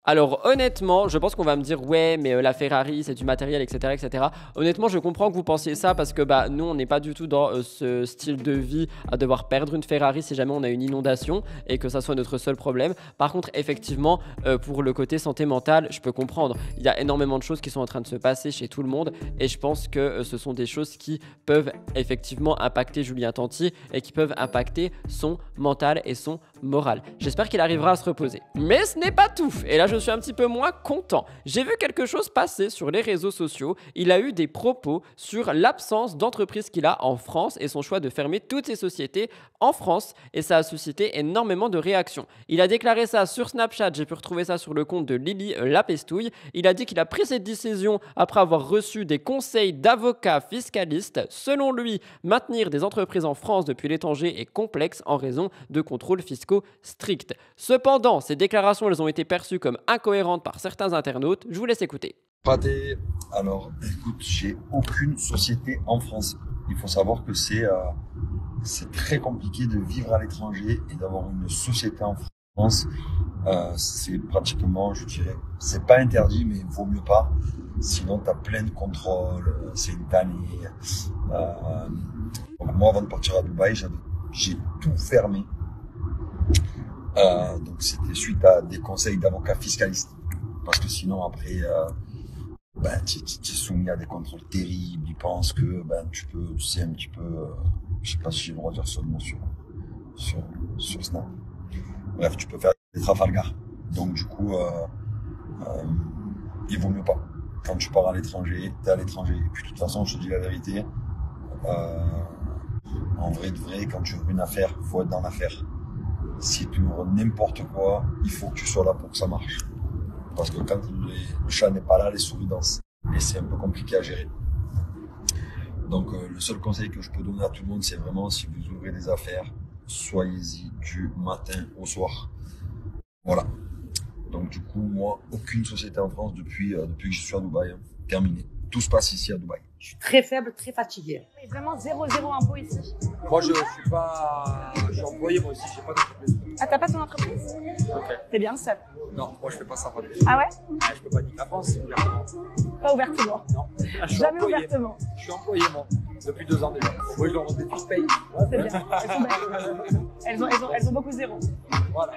Alors honnêtement, je pense qu'on va me dire ouais mais la Ferrari c'est du matériel etc etc. Honnêtement je comprends que vous pensiez ça parce que bah nous on n'est pas du tout dans ce style de vie à devoir perdre une Ferrari si jamais on a une inondation et que ça soit notre seul problème. Par contre effectivement pour le côté santé mentale je peux comprendre. Il y a énormément de choses qui sont en train de se passer chez tout le monde et je pense que ce sont des choses qui peuvent effectivement impacter Julien Tanti et qui peuvent impacter son mental et son moral. J'espère qu'il arrivera à se reposer. Mais ce n'est pas tout. Et là je suis un petit peu moins content. J'ai vu quelque chose passer sur les réseaux sociaux. Il a eu des propos sur l'absence d'entreprise qu'il a en France et son choix de fermer toutes ses sociétés en France et ça a suscité énormément de réactions. Il a déclaré ça sur Snapchat, j'ai pu retrouver ça sur le compte de Lily Lapestouille. Il a dit qu'il a pris cette décision après avoir reçu des conseils d'avocats fiscalistes. Selon lui, maintenir des entreprises en France depuis l'étranger est complexe en raison de contrôles fiscaux stricts. Cependant, ces déclarations elles ont été perçues comme incohérentes par certains internautes. Je vous laisse écouter. Alors, écoute, j'ai aucune société en France. Il faut savoir que c'est très compliqué de vivre à l'étranger et d'avoir une société en France. C'est pratiquement, je dirais, c'est pas interdit, mais il vaut mieux pas. Sinon, tu as plein de contrôles, c'est une tannée. Donc moi, avant de partir à Dubaï, j'ai tout fermé. Donc c'était suite à des conseils d'avocats fiscalistes. Parce que sinon, après, tu es soumis à des contrôles terribles. Ils pensent que tu sais un petit peu, je sais pas si j'ai le droit de dire ce mot sur Snap. Bref, tu peux faire des Trafalgar. Donc du coup, il vaut mieux pas. Quand tu pars à l'étranger, t'es à l'étranger. Et puis de toute façon, je te dis la vérité, en vrai de vrai, quand tu ouvres une affaire, il faut être dans l'affaire. Si tu ouvres n'importe quoi, il faut que tu sois là pour que ça marche. Parce que quand le chat n'est pas là, les souris dansent. Et c'est un peu compliqué à gérer. Donc le seul conseil que je peux donner à tout le monde, c'est vraiment si vous ouvrez des affaires, soyez-y du matin au soir. Voilà. Donc du coup, moi, aucune société en France depuis que je suis à Dubaï. Terminé. Tout se passe ici à Dubaï. Je suis très faible, très fatigué. Mais vraiment 0 impôt ici. Moi, je suis employé moi aussi, j'ai pas d'entreprise. Ah, t'as pas ton entreprise? Ok. T'es bien seul? Non, moi je fais pas ça. Ah ouais? Je peux pas niquer la France, ouvertement. Pas ouvertement? Non. Jamais ouvertement. Je suis employé moi, depuis 2 ans déjà. Moi je leur rends des fiches paye. C'est bien, elles sont belles. Elles ont beaucoup 0. Voilà.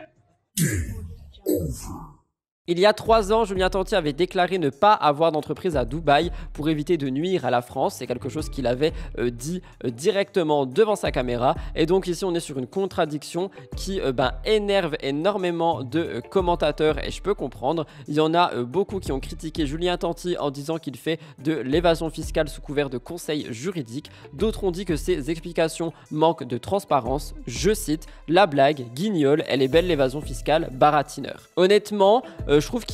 Il y a 3 ans, Julien Tanti avait déclaré ne pas avoir d'entreprise à Dubaï pour éviter de nuire à la France. C'est quelque chose qu'il avait dit directement devant sa caméra. Et donc ici, on est sur une contradiction qui énerve énormément de commentateurs et je peux comprendre. Il y en a beaucoup qui ont critiqué Julien Tanti en disant qu'il fait de l'évasion fiscale sous couvert de conseils juridiques. D'autres ont dit que ses explications manquent de transparence. Je cite, la blague, guignol, elle est belle l'évasion fiscale, baratineur. Honnêtement, je trouve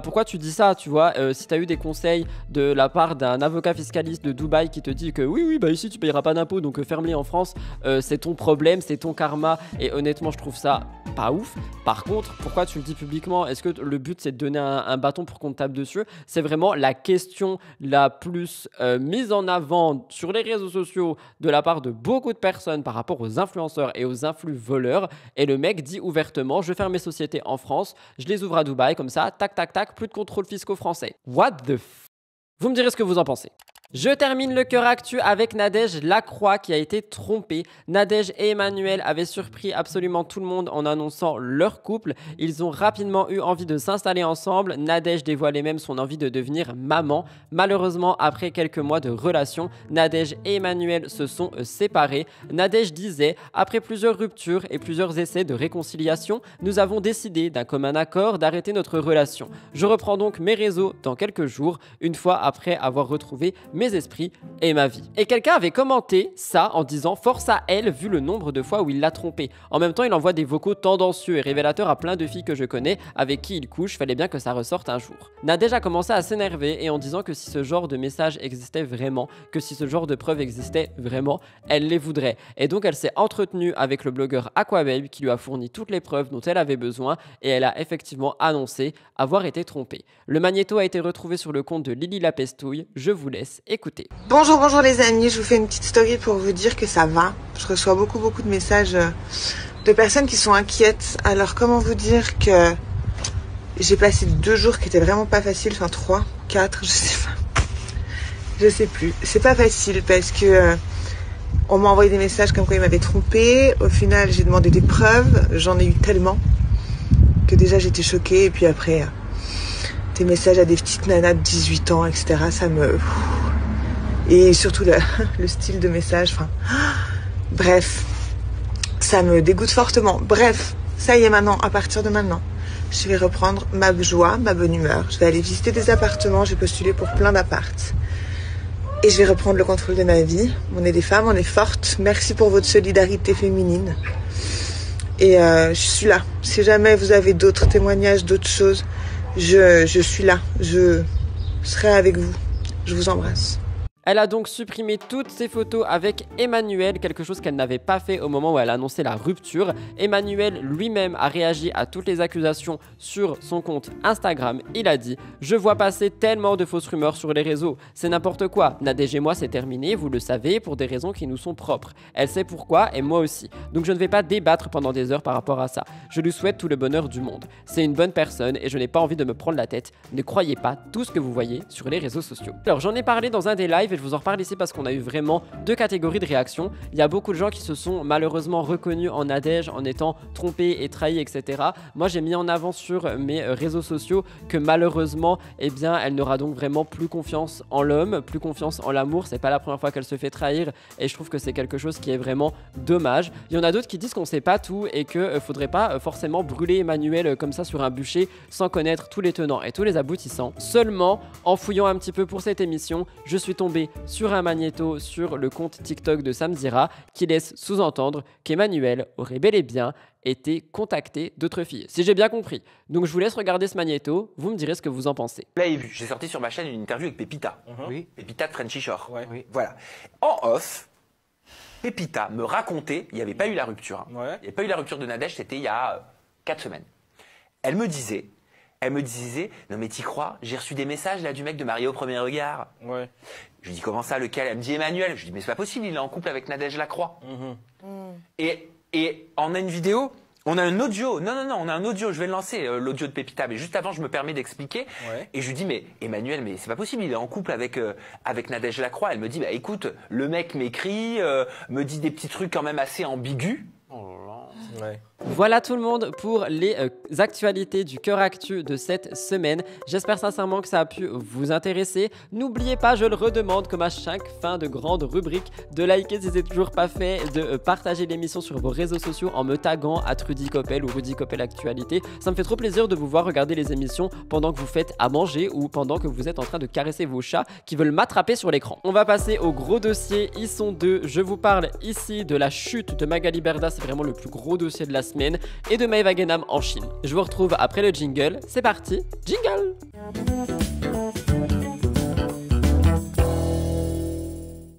pourquoi tu dis ça, tu vois, si tu as eu des conseils de la part d'un avocat fiscaliste de Dubaï qui te dit que oui, ici tu payeras pas d'impôts, donc ferme-les en France, c'est ton problème, c'est ton karma, et honnêtement, je trouve ça pas ouf. Par contre, pourquoi tu le dis publiquement? Est-ce que le but c'est de donner un bâton pour qu'on te tape dessus? C'est vraiment la question la plus mise en avant sur les réseaux sociaux de la part de beaucoup de personnes par rapport aux influenceurs et aux influx voleurs, et le mec dit ouvertement, je ferme mes sociétés en France, je les ouvre à Dubaï, comme ça, tac, tac, tac, plus de contrôle fiscaux français. What the f... Vous me direz ce que vous en pensez. Je termine le cœur actu avec Nadège Lacroix qui a été trompée. Nadège et Emmanuel avaient surpris absolument tout le monde en annonçant leur couple. Ils ont rapidement eu envie de s'installer ensemble. Nadège dévoilait même son envie de devenir maman. Malheureusement, après quelques mois de relation, Nadège et Emmanuel se sont séparés. Nadège disait « Après plusieurs ruptures et plusieurs essais de réconciliation, nous avons décidé d'un commun accord d'arrêter notre relation. Je reprends donc mes réseaux dans quelques jours, une fois après avoir retrouvé mes esprits et ma vie. » Et quelqu'un avait commenté ça en disant « Force à elle vu le nombre de fois où il l'a trompée. » En même temps, il envoie des vocaux tendancieux et révélateurs à plein de filles que je connais avec qui il couche, fallait bien que ça ressorte un jour. Nadège a commencé à s'énerver et en disant que si ce genre de message existait vraiment, que si ce genre de preuves existait vraiment, elle les voudrait. Et donc elle s'est entretenue avec le blogueur Aquababe qui lui a fourni toutes les preuves dont elle avait besoin et elle a effectivement annoncé avoir été trompée. Le magnéto a été retrouvé sur le compte de Lily Lapestouille. Je vous laisse écoutez. Bonjour les amis, je vous fais une petite story pour vous dire que ça va. Je reçois beaucoup de messages de personnes qui sont inquiètes. Alors comment vous dire que J'ai passé 2 jours qui étaient vraiment pas faciles, enfin 3, 4, je sais pas. Je sais plus. C'est pas facile parce que on m'a envoyé des messages comme quoi il m'avait trompé. Au final, j'ai demandé des preuves. J'en ai eu tellement que déjà j'étais choquée. Et puis après, des messages à des petites nanas de 18 ans, etc. Ça me... Et surtout le style de message. Enfin, bref, ça me dégoûte fortement. Bref, ça y est maintenant, à partir de maintenant, je vais reprendre ma joie, ma bonne humeur. Je vais aller visiter des appartements. J'ai postulé pour plein d'apparts. Et je vais reprendre le contrôle de ma vie. On est des femmes, on est fortes. Merci pour votre solidarité féminine. Et je suis là. Si jamais vous avez d'autres témoignages, d'autres choses, je suis là. Je serai avec vous. Je vous embrasse. Elle a donc supprimé toutes ses photos avec Emmanuel, quelque chose qu'elle n'avait pas fait au moment où elle a annoncé la rupture. Emmanuel lui-même a réagi à toutes les accusations sur son compte Instagram. Il a dit « Je vois passer tellement de fausses rumeurs sur les réseaux. C'est n'importe quoi. Nadège et moi, c'est terminé, vous le savez, pour des raisons qui nous sont propres. Elle sait pourquoi et moi aussi. Donc je ne vais pas débattre pendant des heures par rapport à ça. Je lui souhaite tout le bonheur du monde. C'est une bonne personne et je n'ai pas envie de me prendre la tête. Ne croyez pas tout ce que vous voyez sur les réseaux sociaux. » Alors j'en ai parlé dans un des lives et je vous en reparle ici parce qu'on a eu vraiment 2 catégories de réactions. Il y a beaucoup de gens qui se sont malheureusement reconnus en Nadège en étant trompés et trahis, etc. Moi j'ai mis en avant sur mes réseaux sociaux que malheureusement, eh bien, elle n'aura donc vraiment plus confiance en l'homme, plus confiance en l'amour. C'est pas la première fois qu'elle se fait trahir et je trouve que c'est quelque chose qui est vraiment dommage. Il y en a d'autres qui disent qu'on sait pas tout et que faudrait pas forcément brûler Emmanuel comme ça sur un bûcher sans connaître tous les tenants et tous les aboutissants. Seulement, en fouillant un petit peu pour cette émission, je suis tombé sur un magnéto sur le compte TikTok de Samzira qui laisse sous-entendre qu'Emmanuel aurait bel et bien été contacté d'autres filles, si j'ai bien compris. Donc je vous laisse regarder ce magnéto, vous me direz ce que vous en pensez. Vous l'avez vu, j'ai sorti sur ma chaîne une interview avec Pépita. Oui. Pépita de Frenchy Shore. Oui. Voilà. En off, Pépita me racontait, il n'y avait pas eu la rupture. Il n'y avait pas eu la rupture de Nadège, c'était il y a 4 semaines. Elle me disait, non mais t'y crois, j'ai reçu des messages là du mec de Marié au premier regard. Je lui dis comment ça, lequel? Elle me dit Emmanuel. Je lui dis mais c'est pas possible, il est en couple avec Nadège Lacroix. Et on a une vidéo, on a un audio. Non, on a un audio, je vais le lancer, l'audio de Pépita. Mais juste avant, je me permets d'expliquer. Et je lui dis mais Emmanuel, mais c'est pas possible, il est en couple avec Nadège Lacroix. Elle me dit bah écoute, le mec m'écrit, me dit des petits trucs quand même assez ambigus. Voilà tout le monde pour les actualités du Cœur Actu de cette semaine. J'espère sincèrement que ça a pu vous intéresser. N'oubliez pas, je le redemande, comme à chaque fin de grande rubrique, de liker si c'est toujours pas fait, de partager l'émission sur vos réseaux sociaux en me taguant @RudyCoppel ou RudyCoppel Actualité. Ça me fait trop plaisir de vous voir regarder les émissions pendant que vous faites à manger ou pendant que vous êtes en train de caresser vos chats qui veulent m'attraper sur l'écran. On va passer au gros dossier. Ils sont 2. Je vous parle ici de la chute de Magali Berda. C'est vraiment le plus gros dossier de la semaine, et de Maeva Genam en Chine. Je vous retrouve après le jingle. C'est parti, jingle!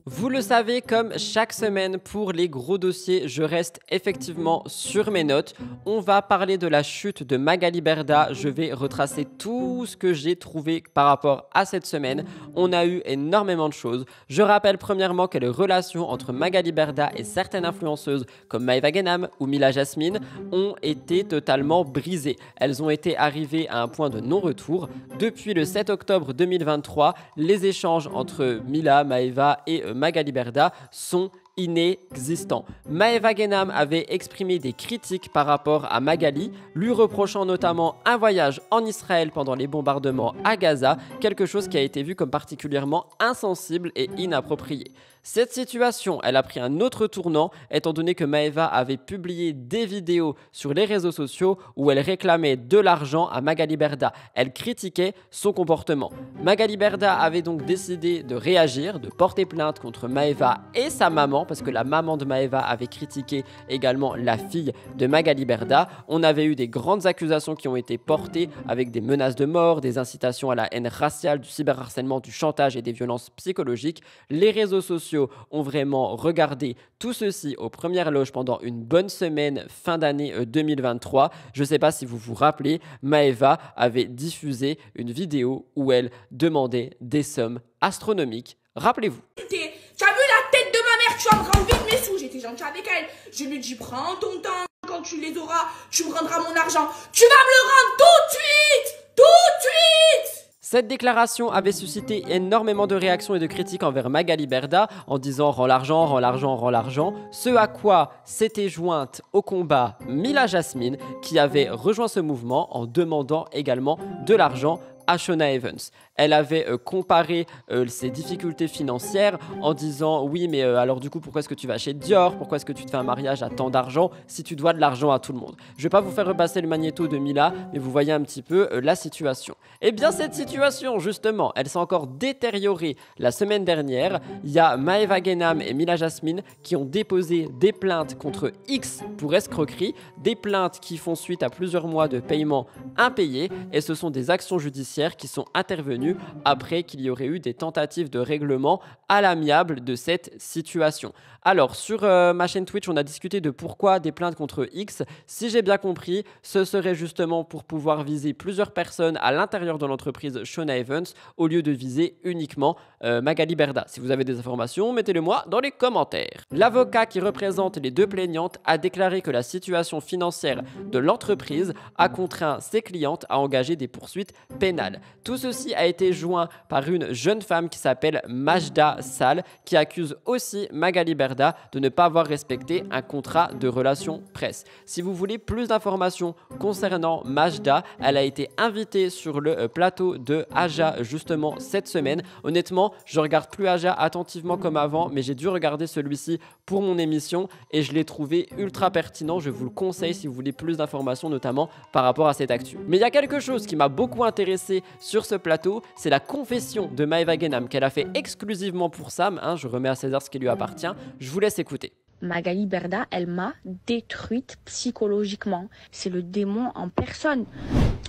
Vous le savez, comme chaque semaine pour les gros dossiers, je reste effectivement sur mes notes. On va parler de la chute de Magali Berda. Je vais retracer tout ce que j'ai trouvé par rapport à cette semaine. On a eu énormément de choses. Je rappelle premièrement que les relations entre Magali Berda et certaines influenceuses comme Maeva Genam ou Mila Jasmine ont été totalement brisées. Elles ont été arrivées à un point de non-retour. Depuis le 7 octobre 2023, les échanges entre Mila, Maeva et Magali Berda sont inexistants. Maeva Genam avait exprimé des critiques par rapport à Magali, lui reprochant notamment un voyage en Israël pendant les bombardements à Gaza, quelque chose qui a été vu comme particulièrement insensible et inapproprié. Cette situation, elle a pris un autre tournant, étant donné que Maeva avait publié des vidéos sur les réseaux sociaux où elle réclamait de l'argent à Magali Berda. Elle critiquait son comportement. Magali Berda avait donc décidé de réagir, de porter plainte contre Maeva et sa maman, parce que la maman de Maeva avait critiqué également la fille de Magali Berda. On avait eu des grandes accusations qui ont été portées avec des menaces de mort, des incitations à la haine raciale, du cyberharcèlement, du chantage et des violences psychologiques. Les réseaux sociaux ont vraiment regardé tout ceci aux premières loges pendant une bonne semaine fin d'année 2023. Je ne sais pas si vous vous rappelez, Maeva avait diffusé une vidéo où elle demandait des sommes astronomiques. Rappelez-vous. Tu as vu la tête de ma mère, tu vas me rendre vite mes sous. J'étais gentille avec elle. Je lui dis prends ton temps. quand tu les auras, tu me rendras mon argent. Tu vas me le rendre tout de suite! Tout de suite! Cette déclaration avait suscité énormément de réactions et de critiques envers Magali Berda en disant « rends l'argent, rends l'argent, rends l'argent », ce à quoi s'était jointe au combat Mila Jasmine qui avait rejoint ce mouvement en demandant également de l'argent à Shona Evans. Elle avait comparé ses difficultés financières en disant « oui mais alors du coup pourquoi est-ce que tu vas chez Dior, pourquoi est-ce que tu te fais un mariage à tant d'argent si tu dois de l'argent à tout le monde ?» Je ne vais pas vous faire repasser le magnéto de Mila, mais vous voyez un petit peu la situation. Et bien cette situation justement, elle s'est encore détériorée la semaine dernière. Il y a Maeva Genam et Mila Jasmine qui ont déposé des plaintes contre X pour escroquerie, des plaintes qui font suite à plusieurs mois de paiements impayés et ce sont des actions judiciaires qui sont intervenues après qu'il y aurait eu des tentatives de règlement à l'amiable de cette situation. Alors, sur ma chaîne Twitch, on a discuté de pourquoi des plaintes contre X. Si j'ai bien compris, ce serait justement pour pouvoir viser plusieurs personnes à l'intérieur de l'entreprise Shona Evans au lieu de viser uniquement Magali Berda. Si vous avez des informations, mettez-le moi dans les commentaires. L'avocat qui représente les deux plaignantes a déclaré que la situation financière de l'entreprise a contraint ses clientes à engager des poursuites pénales. Tout ceci a été joint par une jeune femme qui s'appelle Majda Sal qui accuse aussi Magali Berda de ne pas avoir respecté un contrat de relation presse. Si vous voulez plus d'informations concernant Majda, elle a été invitée sur le plateau de Aja justement cette semaine. Honnêtement, je regarde plus Aja attentivement comme avant, mais j'ai dû regarder celui-ci pour mon émission et je l'ai trouvé ultra pertinent. Je vous le conseille si vous voulez plus d'informations, notamment par rapport à cette actu. Mais il y a quelque chose qui m'a beaucoup intéressé sur ce plateau, c'est la confession de Maeva Genam qu'elle a fait exclusivement pour Sam. Je remets à César ce qui lui appartient. Je vous laisse écouter. Magali Berda, elle m'a détruite psychologiquement. C'est le démon en personne.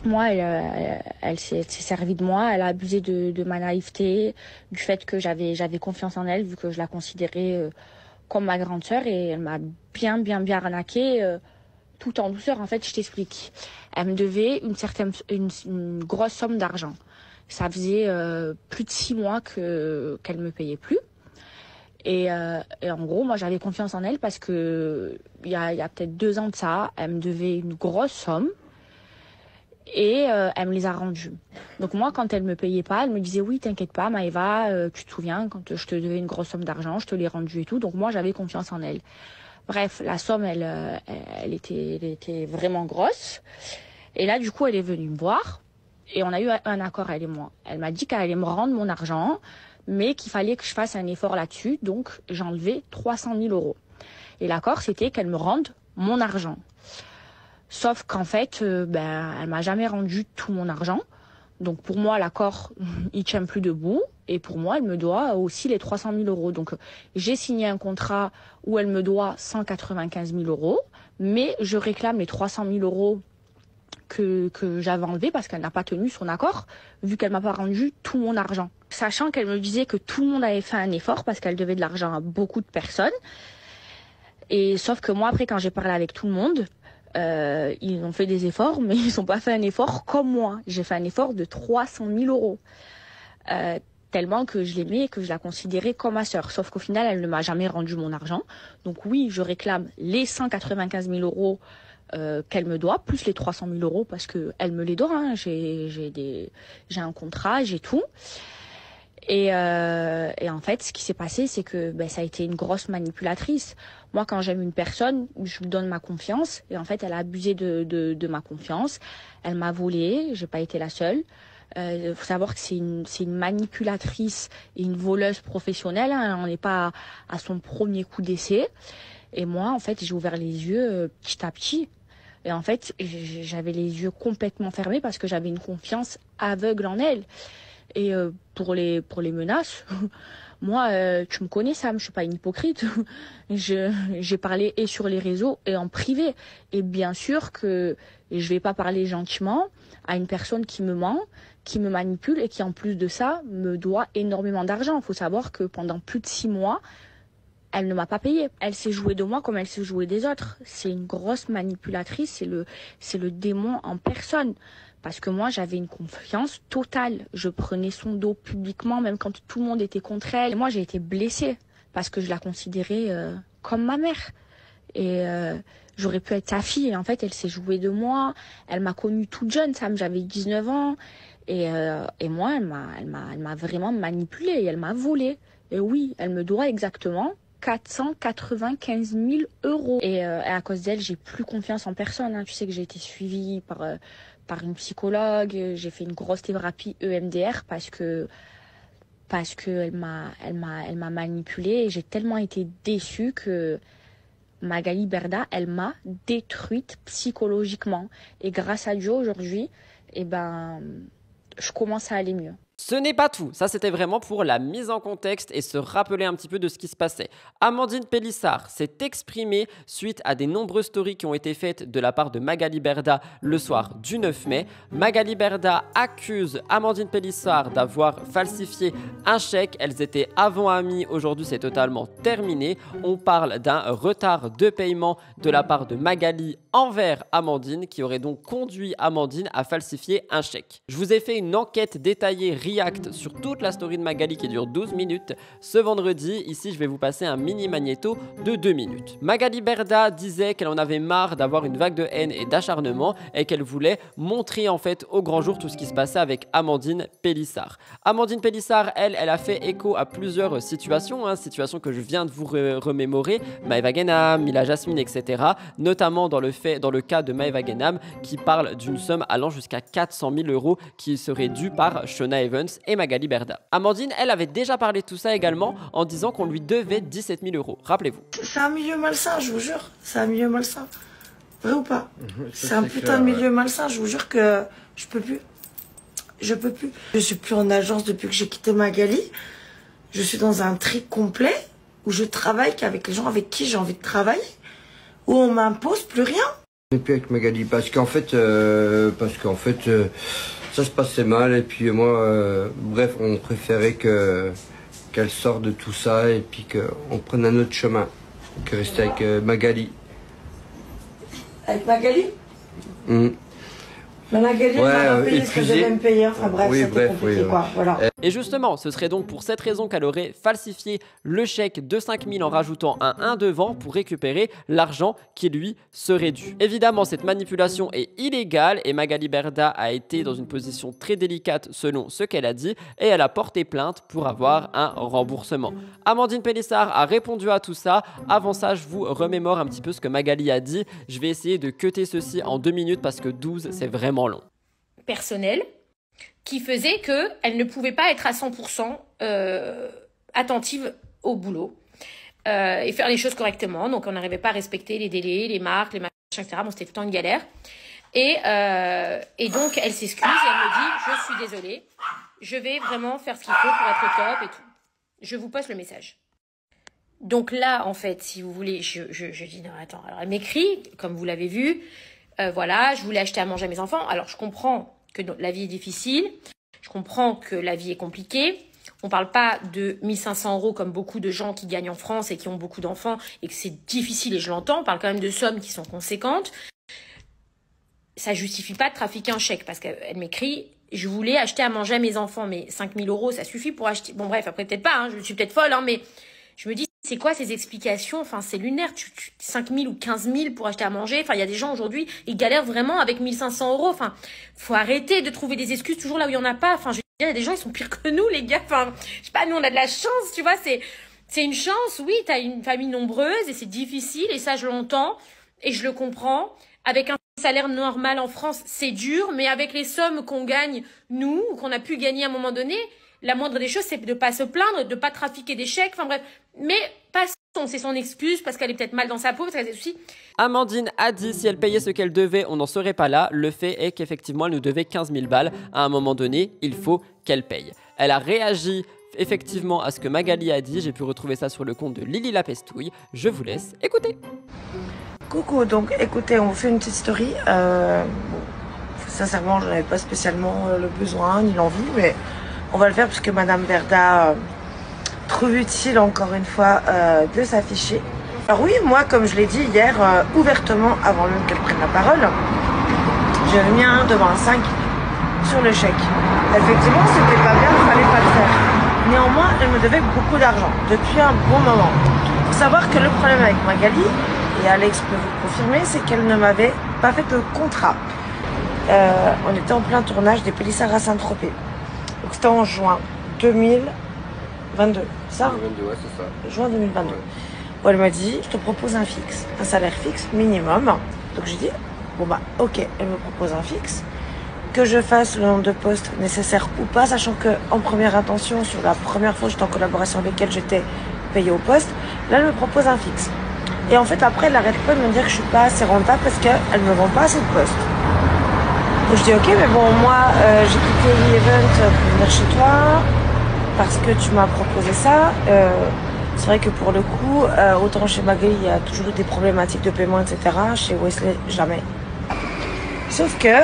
Moi, elle s'est servie de moi, elle a abusé de ma naïveté, du fait que j'avais confiance en elle, vu que je la considérais comme ma grande sœur, et elle m'a bien arnaqué, tout en douceur. En fait, je t'explique. Elle me devait une grosse somme d'argent. Ça faisait plus de 6 mois qu'elle me payait plus. Et en gros, moi, j'avais confiance en elle parce que il y a peut-être 2 ans de ça, elle me devait une grosse somme et elle me les a rendues. Donc moi, quand elle me payait pas, elle me disait oui, t'inquiète pas, Maëva, tu te souviens quand je te devais une grosse somme d'argent, je te l'ai rendue et tout. Donc moi, j'avais confiance en elle. Bref, la somme, elle était vraiment grosse. Et là, du coup, elle est venue me voir et on a eu un accord, elle et moi. Elle m'a dit qu'elle allait me rendre mon argent, mais qu'il fallait que je fasse un effort là-dessus. Donc, j'ai enlevé 300 000 €. Et l'accord, c'était qu'elle me rende mon argent. Sauf qu'en fait, elle m'a jamais rendu tout mon argent. Donc, pour moi, l'accord, il tient plus debout. Et pour moi, elle me doit aussi les 300 000 €. Donc, j'ai signé un contrat où elle me doit 195 000 €. Mais je réclame les 300 000 € que j'avais enlevé parce qu'elle n'a pas tenu son accord, vu qu'elle m'a pas rendu tout mon argent. Sachant qu'elle me disait que tout le monde avait fait un effort parce qu'elle devait de l'argent à beaucoup de personnes. Et sauf que moi, après, quand j'ai parlé avec tout le monde, ils ont fait des efforts, mais ils n'ont pas fait un effort comme moi. J'ai fait un effort de 300 000 €. Tellement que je l'aimais et que je la considérais comme ma sœur. Sauf qu'au final, elle ne m'a jamais rendu mon argent. Donc oui, je réclame les 195 000 € qu'elle me doit, plus les 300 000 € parce qu'elle me les doit. J'ai un contrat, j'ai tout. Et en fait, ce qui s'est passé, c'est que ça a été une grosse manipulatrice. Moi, quand j'aime une personne, je lui donne ma confiance. Et en fait, elle a abusé de ma confiance. Elle m'a volé, j'ai pas été la seule. Faut savoir que c'est une manipulatrice et une voleuse professionnelle. On n'est pas à son premier coup d'essai. Et moi, en fait, j'ai ouvert les yeux petit à petit. Et en fait, j'avais les yeux complètement fermés parce que j'avais une confiance aveugle en elle. Et pour les menaces, moi, tu me connais, Sam, je suis pas une hypocrite. J'ai parlé et sur les réseaux et en privé. Et bien sûr que je vais pas parler gentiment à une personne qui me ment, qui me manipule et qui, en plus de ça, me doit énormément d'argent. Il faut savoir que pendant plus de 6 mois, elle ne m'a pas payé. Elle s'est jouée de moi comme elle s'est jouée des autres. C'est une grosse manipulatrice, c'est le démon en personne. Parce que moi, j'avais une confiance totale. Je prenais son dos publiquement, même quand tout le monde était contre elle. Et moi, j'ai été blessée parce que je la considérais comme ma mère. Et j'aurais pu être sa fille. Et en fait, elle s'est jouée de moi. Elle m'a connue toute jeune, Sam, j'avais 19 ans. Et moi, elle m'a vraiment manipulée et elle m'a volée. Et oui, elle me doit exactement 495 000 €. Et à cause d'elle, j'ai plus confiance en personne. Hein. Tu sais que j'ai été suivie par une psychologue. J'ai fait une grosse thérapie EMDR parce que elle m'a manipulée. Et j'ai tellement été déçue que Magali Berda, elle m'a détruite psychologiquement. Et grâce à Dieu, aujourd'hui, je commence à aller mieux. Ce n'est pas tout, ça c'était vraiment pour la mise en contexte et se rappeler un petit peu de ce qui se passait. Amandine Pélissard s'est exprimée suite à des nombreuses stories qui ont été faites de la part de Magali Berda le soir du 9 mai. Magali Berda accuse Amandine Pélissard d'avoir falsifié un chèque. Elles étaient avant amies, aujourd'hui c'est totalement terminé. On parle d'un retard de paiement de la part de Magali envers Amandine qui aurait donc conduit Amandine à falsifier un chèque. Je vous ai fait une enquête détaillée react sur toute la story de Magali qui dure 12 minutes ce vendredi. Ici, je vais vous passer un mini magnéto de 2 minutes. Magali Berda disait qu'elle en avait marre d'avoir une vague de haine et d'acharnement et qu'elle voulait montrer en fait au grand jour tout ce qui se passait avec Amandine Pélissard. Amandine Pélissard, elle a fait écho à plusieurs situations, situations que je viens de vous remémorer, Maëva Guénam, Mila Jasmine, etc. Notamment dans le cas de Maëva Guénam qui parle d'une somme allant jusqu'à 400 000 € qui serait due par Shona Evans et Magali Berda. Amandine, elle avait déjà parlé de tout ça également en disant qu'on lui devait 17 000 €. Rappelez-vous. C'est un milieu malsain, je vous jure. C'est un milieu malsain. Vrai ou pas? C'est un putain de milieu malsain, je vous jure que je peux plus. Je peux plus. Je suis plus en agence depuis que j'ai quitté Magali. Je suis dans un tri complet où je travaille qu'avec les gens avec qui j'ai envie de travailler, où on m'impose plus rien. Je n'ai plus avec Magali parce qu'en fait, ça se passait mal et puis moi, bref, on préférait qu'elle sorte de tout ça et puis qu'on prenne un autre chemin que rester avec Magali. Avec Magali? Mais Magali, elle m'a payé ce que je devais me payer. Enfin bref, c'était compliqué quoi. Voilà. Et justement, ce serait donc pour cette raison qu'elle aurait falsifié le chèque de 5 000 en rajoutant un 1 devant pour récupérer l'argent qui lui serait dû. Évidemment, cette manipulation est illégale et Magali Berda a été dans une position très délicate selon ce qu'elle a dit et elle a porté plainte pour avoir un remboursement. Amandine Pélissard a répondu à tout ça. Avant ça, je vous remémore un petit peu ce que Magali a dit. Je vais essayer de cutter ceci en 2 minutes parce que 12, c'est vraiment long. Personnel qui faisait qu'elle ne pouvait pas être à 100% attentive au boulot et faire les choses correctement. Donc, on n'arrivait pas à respecter les délais, les marques, les machins, etc. Bon, c'était tout le temps une galère. Et donc, elle s'excuse et elle me dit « Je suis désolée, je vais vraiment faire ce qu'il faut pour être au top et tout. Je vous poste le message. » Donc là, en fait, si vous voulez, je dis « Non, attends. » Alors, elle m'écrit, comme vous l'avez vu. Voilà, je voulais acheter à manger à mes enfants. Alors, je comprends que la vie est difficile. Je comprends que la vie est compliquée. On parle pas de 1 500 € comme beaucoup de gens qui gagnent en France et qui ont beaucoup d'enfants et que c'est difficile et je l'entends. On parle quand même de sommes qui sont conséquentes. Ça justifie pas de trafiquer un chèque parce qu'elle m'écrit « Je voulais acheter à manger à mes enfants. » Mais 5 000 €, ça suffit pour acheter... Bon bref, après peut-être pas, je suis peut-être folle, mais je me dis c'est quoi ces explications? Enfin, c'est lunaire. 5 000 ou 15 000 pour acheter à manger. Enfin, il y a des gens aujourd'hui, ils galèrent vraiment avec 1 500 €. Enfin, faut arrêter de trouver des excuses toujours là où il y en a pas. Enfin, je veux dire, il y a des gens, ils sont pires que nous, les gars. Enfin, je sais pas, nous, on a de la chance, tu vois. C'est une chance, oui. T'as une famille nombreuse et c'est difficile. Et ça, je l'entends et je le comprends. Avec un salaire normal en France, c'est dur. Mais avec les sommes qu'on gagne, nous, ou qu'on a pu gagner à un moment donné, la moindre des choses, c'est de pas se plaindre, de pas trafiquer des chèques. Enfin bref, mais passons, c'est son excuse parce qu'elle est peut-être mal dans sa peau, parce qu'elle a des soucis. Amandine a dit si elle payait ce qu'elle devait, on n'en serait pas là. Le fait est qu'effectivement, elle nous devait 15 000 balles. À un moment donné, il faut qu'elle paye. Elle a réagi effectivement à ce que Magali a dit. J'ai pu retrouver ça sur le compte de Lily Lapestouille. Je vous laisse écouter. Coucou, donc écoutez, on vous fait une petite story. Sincèrement, je n'avais pas spécialement le besoin ni l'envie, mais on va le faire parce que Madame Berda trouve utile encore une fois de s'afficher. Alors oui, moi, comme je l'ai dit hier, ouvertement, avant même qu'elle prenne la parole, j'avais mis un 1 devant un 5 sur le chèque. Effectivement, c'était pas bien, il fallait pas le faire. Néanmoins, elle me devait beaucoup d'argent depuis un bon moment. Il faut savoir que le problème avec Magali, et Alex peut vous confirmer, c'est qu'elle ne m'avait pas fait de contrat. On était en plein tournage des Pélissards à Saint-Tropez. Donc c'était en juin 2022. Ça 2022, ouais, c'est ça. Juin 2022. Bon, elle m'a dit, je te propose un fixe, un salaire fixe minimum. Donc j'ai dit, bon bah ok, elle me propose un fixe. Que je fasse le nombre de postes nécessaires ou pas, sachant que en première intention, sur la première fois que j'étais en collaboration avec elle, j'étais payée au poste. Là, elle me propose un fixe. Et en fait, après, elle n'arrête pas de me dire que je suis pas assez rentable parce qu'elle me vend pas assez de postes. Donc je dis ok, mais bon, moi, j'ai quitté l'event pour venir chez toi parce que tu m'as proposé ça. C'est vrai que pour le coup, autant chez Magali, il y a toujours eu des problématiques de paiement, etc. Chez Wesley, jamais. Sauf que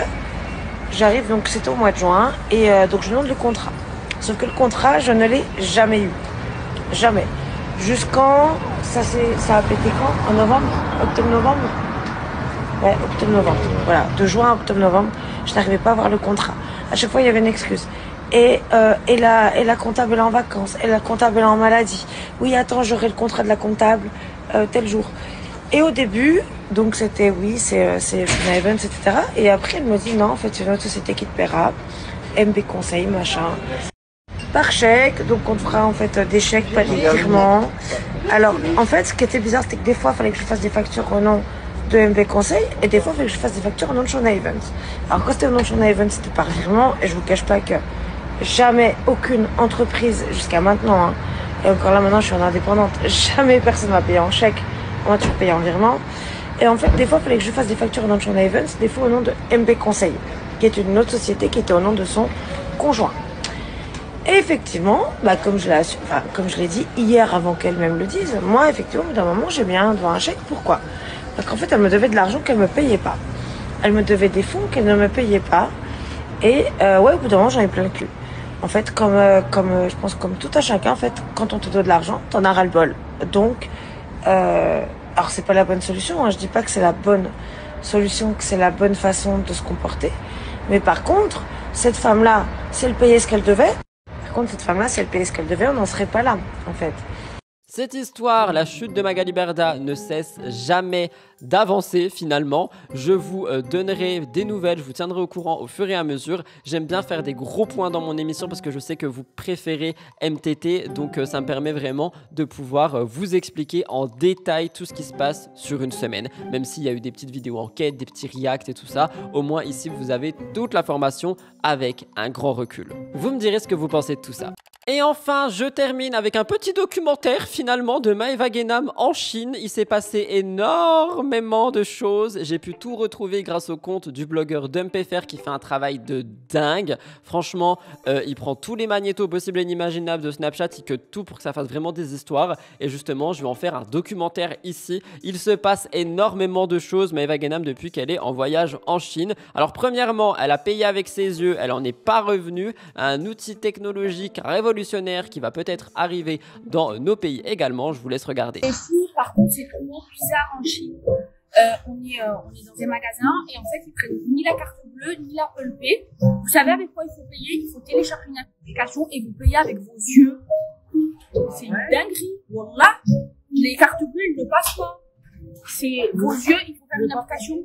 j'arrive, donc c'était au mois de juin, et donc je demande le contrat. Sauf que le contrat, je ne l'ai jamais eu. Jamais. Jusqu'en... Ça a pété quand? En novembre? Octobre-novembre? Ouais, octobre-novembre. Voilà, de juin à octobre-novembre, je n'arrivais pas à avoir le contrat. À chaque fois, il y avait une excuse. Et la comptable elle est en vacances, et la comptable elle est en maladie. Oui, attends, j'aurai le contrat de la comptable tel jour. Et au début, donc c'était oui, c'est Shona Evans, etc. Et après, elle me dit non, en fait, c'est notre société qui te paiera. MB Conseil, machin. Par chèque, donc on te fera en fait des chèques, pas des virements. Alors, en fait, ce qui était bizarre, c'était que des fois, il fallait que je fasse des factures au nom de MB Conseil, et des fois, il fallait que je fasse des factures au nom de Shona Evans. Alors, quand c'était au nom de Shona Evans, c'était par virement, et je vous cache pas que jamais aucune entreprise, jusqu'à maintenant, hein, et encore là maintenant je suis en indépendante, jamais personne m'a payé en chèque, on m'a toujours payé en virement. Et en fait, des fois, il fallait que je fasse des factures au nom de Shona Evans, des fois au nom de MB Conseil, qui est une autre société qui était au nom de son conjoint. Et effectivement, bah, comme je l'ai dit hier avant qu'elle-même le dise, moi, effectivement, au bout d'un moment, j'ai bien devant un chèque. Pourquoi? Parce qu'en fait, elle me devait de l'argent qu'elle ne me payait pas. Elle me devait des fonds qu'elle ne me payait pas. Et ouais, au bout d'un moment, j'en ai plein le cul. En fait, comme je pense comme tout à chacun, en fait, quand on te donne de l'argent, t'en as ras-le-bol. Donc, alors c'est pas la bonne solution, hein, je dis pas que c'est la bonne solution, que c'est la bonne façon de se comporter. Mais par contre, cette femme-là, si elle payait ce qu'elle devait, on n'en serait pas là, en fait. Cette histoire, la chute de Magali Berda, ne cesse jamais d'avancer finalement. Je vous donnerai des nouvelles, je vous tiendrai au courant au fur et à mesure. J'aime bien faire des gros points dans mon émission parce que je sais que vous préférez MTT, donc ça me permet vraiment de pouvoir vous expliquer en détail tout ce qui se passe sur une semaine. Même s'il y a eu des petites vidéos enquêtes, des petits reacts et tout ça, au moins ici vous avez toute l'information avec un grand recul. Vous me direz ce que vous pensez de tout ça. Et enfin, je termine avec un petit documentaire finalement de Maeva Guénam en Chine. Il s'est passé énormément de choses. J'ai pu tout retrouver grâce au compte du blogueur DumpFR qui fait un travail de dingue. Franchement, il prend tous les magnétos possibles et inimaginables de Snapchat, il cut tout pour que ça fasse vraiment des histoires. Et justement, je vais en faire un documentaire ici. Il se passe énormément de choses, Maeva Guénam, depuis qu'elle est en voyage en Chine. Alors premièrement, elle a payé avec ses yeux, elle n'en est pas revenue. Un outil technologique révolutionnaire qui va peut-être arriver dans nos pays également. Je vous laisse regarder. Ici, par contre, c'est trop bizarre en Chine. On est dans un magasin et en fait, ils prennent ni la carte bleue ni l'Apple Pay. Vous savez avec quoi il faut payer? Il faut télécharger une application et vous payez avec vos yeux. C'est une dinguerie. Voilà. Les cartes bleues, elles ne passent pas. C'est vos yeux, il faut faire une application.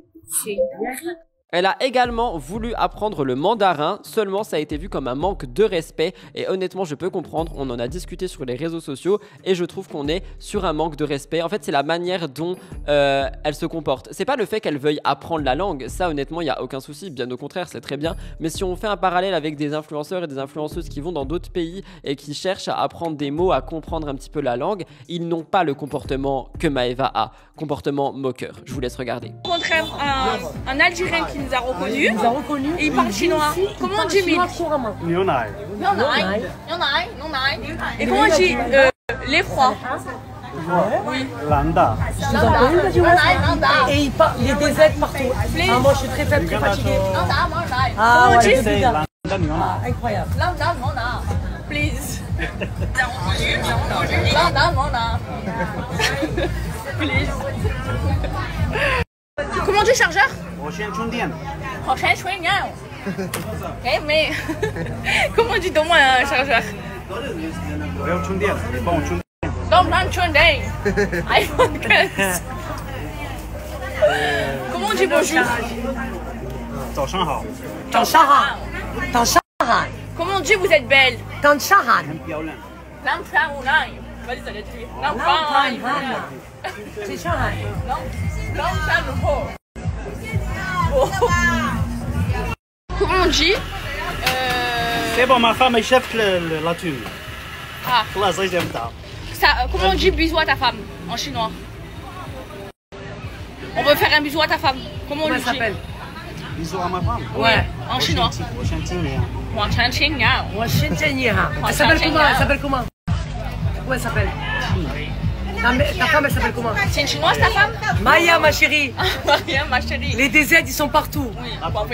C'est une dinguerie. Elle a également voulu apprendre le mandarin, seulement ça a été vu comme un manque de respect et honnêtement je peux comprendre, on en a discuté sur les réseaux sociaux et je trouve qu'on est sur un manque de respect. En fait c'est la manière dont elle se comporte. C'est pas le fait qu'elle veuille apprendre la langue, ça honnêtement il n'y a aucun souci, bien au contraire c'est très bien. Mais si on fait un parallèle avec des influenceurs et des influenceuses qui vont dans d'autres pays et qui cherchent à apprendre des mots, à comprendre un petit peu la langue, ils n'ont pas le comportement que Maeva a, comportement moqueur. Je vous laisse regarder. Au contraire, un Algérien qui nous a reconnus. Et il parle chinois. Comment on dit mille? Et comment on dit l'effroi? Oui. Landa. Et il y a des aides partout. Ah, moi je suis très faible, très fatiguée. Ah, comment on dit? Incroyable. Please. Please. Comment on dit chargeur? Ok, mais comment on dit dans moi un chargeur? iPhone 15. dit bonjour? Comment on dit vous êtes belle? Vas-y, ça va Comment on dit? C'est bon, ma femme est chef la thune. Ah. Comment on dit bisous à ta femme en chinois? On veut faire un bisou à ta femme. Comment on lui dit? Bisous à ma femme? Ouais, en chinois. Elle s'appelle comment? Elle s'appelle comment? Où elle s'appelle? Ta femme, elle s'appelle comment? C'est une chinoise ta femme? Maya, ma chérie. Maya, ma chérie. Les DZ, ils sont partout. Oui.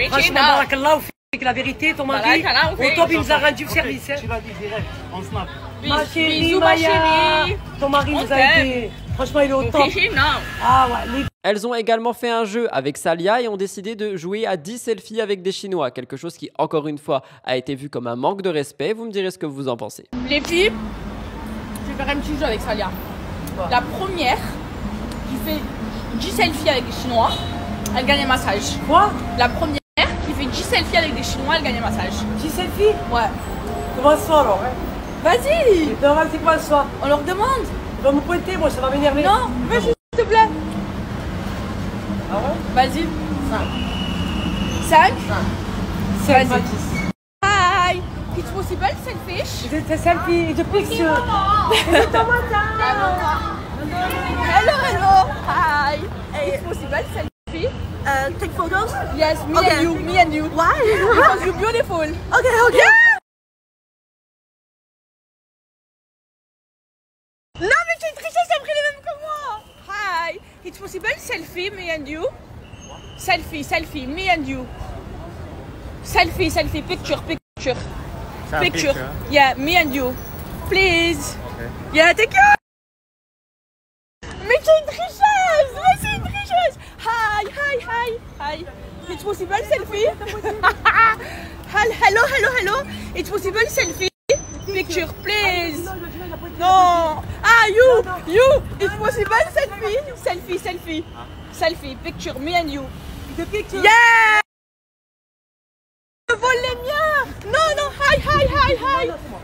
Franchement, barakallah, la vérité, ton mari, au top, il nous a rendu service. Tu l'as dit direct, on snap. Ma chérie, Bisous, ma chérie. Ton mari nous a aidé. Franchement, il est au top. Ah ouais, Elles ont également fait un jeu avec Salia et ont décidé de jouer à 10 selfies avec des Chinois. Quelque chose qui, encore une fois, a été vu comme un manque de respect. Vous me direz ce que vous en pensez. Les filles, je vais faire un petit jeu avec Salia. La première qui fait 10 selfies avec des Chinois, elle gagne un massage. Quoi? La première qui fait 10 selfies avec des Chinois, elle gagne un massage. 10 selfies? Ouais. Comment ça alors? Vas-y! C'est quoi ça? On leur demande. Tu vas me pointer, moi, ça va m'énerver. Non, vas-y, s'il te plaît. Ah ouais? Vas-y. 5. 5. Vas-y. Hi! It's possible, selfish? It's a selfie, it's a picture. Hello. Hi. It's possible, selfie? Take photos? Yes, me and you. Why? Because you're beautiful. Okay. Yeah! Non, mais tu es une tricheuse, t'as pris les mêmes que moi. Hi. It's possible, selfie, me and you? Selfie, me and you. Selfie, picture. Picture. Yeah, me and you. Please. Okay. Yeah, take care. Mais tu es une tricheuse. Hi. It's possible, selfie. Hello. It's possible, selfie. Picture, please. No. Ah, you. It's possible, selfie. Selfie, picture, me and you. Yeah. Je vole les miens. Non. Hi.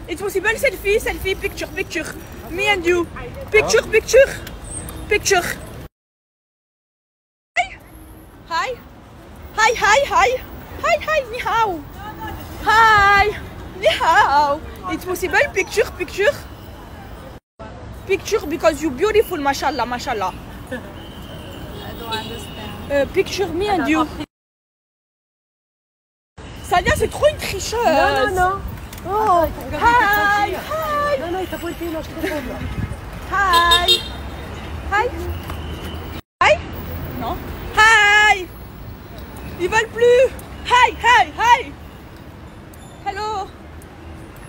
It's possible, selfie, picture. Me and you. Picture. Hi. Ni hao. Hi. Ni hao. It's possible, picture. Picture because you're beautiful, mashallah. I don't understand. Picture me and you. Salia, c'est trop une tricheuse. Non. Oh, hi. Non, il t'a pointé, non, je te comprends. Hi. Non. Hi. Ils veulent plus. Hi. Hello.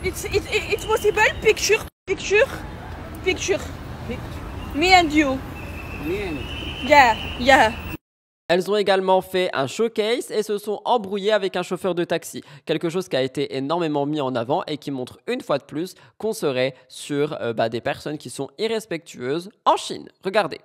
It's possible, picture. Me and you. Yeah. Elles ont également fait un showcase et se sont embrouillées avec un chauffeur de taxi. Quelque chose qui a été énormément mis en avant et qui montre une fois de plus qu'on serait sur des personnes qui sont irrespectueuses en Chine. Regardez.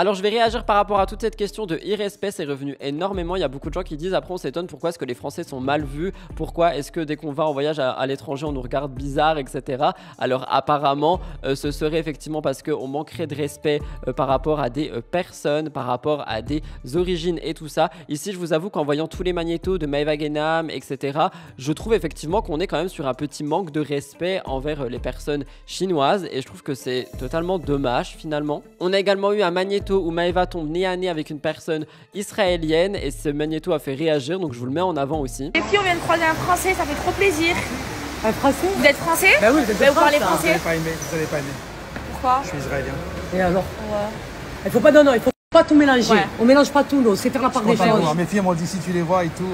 Alors je vais réagir par rapport à toute cette question de irrespect, c'est revenu énormément. Il y a beaucoup de gens qui disent après on s'étonne pourquoi est-ce que les Français sont mal vus, pourquoi est-ce que dès qu'on va en voyage à l'étranger on nous regarde bizarre, etc. Alors apparemment ce serait effectivement parce qu'on manquerait de respect par rapport à des personnes, par rapport à des origines et tout ça. Ici je vous avoue qu'en voyant tous les magnétos de Maeva Genam, etc. je trouve effectivement qu'on est quand même sur un petit manque de respect envers les personnes chinoises et je trouve que c'est totalement dommage finalement. On a également eu un magnéto magnéto où Maëva tombe nez à nez avec une personne israélienne et ce magnéto a fait réagir, donc je vous le mets en avant aussi. Les filles, on vient de croiser un Français, ça fait trop plaisir. Un Français? Vous êtes Français? Bah oui, vous êtes de vous France, parlez là. français? Vous n'allez pas aimer. Pourquoi? Je suis israélien. Et alors? Ouais. Il faut pas, non, il faut pas tout mélanger. Ouais. On mélange pas tout, nous, c'est faire la part des choses. Mes filles m'ont dit si tu les vois et tout.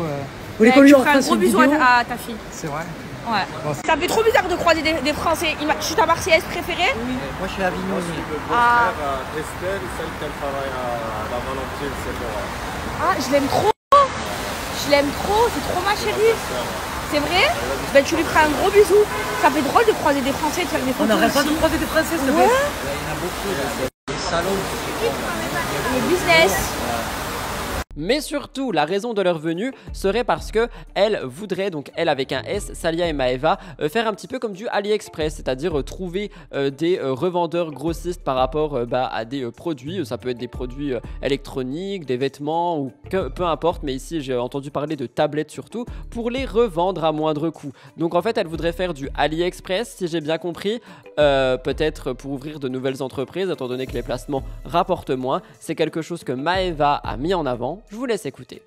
Vous les connaissez Tu en feras un face gros une bisou vidéo? à ta fille. C'est vrai? Ouais. Bon, Ça me fait trop bizarre de croiser des Français. Je suis ta Marseillaise préférée? Oui. Moi je suis avignonnier. Ah. Estelle, celle qui travaille à la Valentine, c'est bon. Ah, je l'aime trop. Je l'aime trop, c'est trop ma chérie. C'est vrai? Ben, tu lui feras un gros bisou. Ça fait drôle de croiser des Français, de faire des photos. On n'arrête pas de aussi. croiser des Français, s'il te Ouais. plaît. Il y en a beaucoup, des salons. Le business. Mais surtout, la raison de leur venue serait parce que elle voudrait, donc elle avec un S, Salia et Maëva, faire un petit peu comme du AliExpress, c'est-à-dire trouver des revendeurs grossistes par rapport à des produits. Ça peut être des produits électroniques, des vêtements ou peu importe, mais ici j'ai entendu parler de tablettes surtout, pour les revendre à moindre coût. Donc en fait, elle voudrait faire du AliExpress, si j'ai bien compris, peut-être pour ouvrir de nouvelles entreprises, étant donné que les placements rapportent moins. C'est quelque chose que Maëva a mis en avant. Je vous laisse écouter.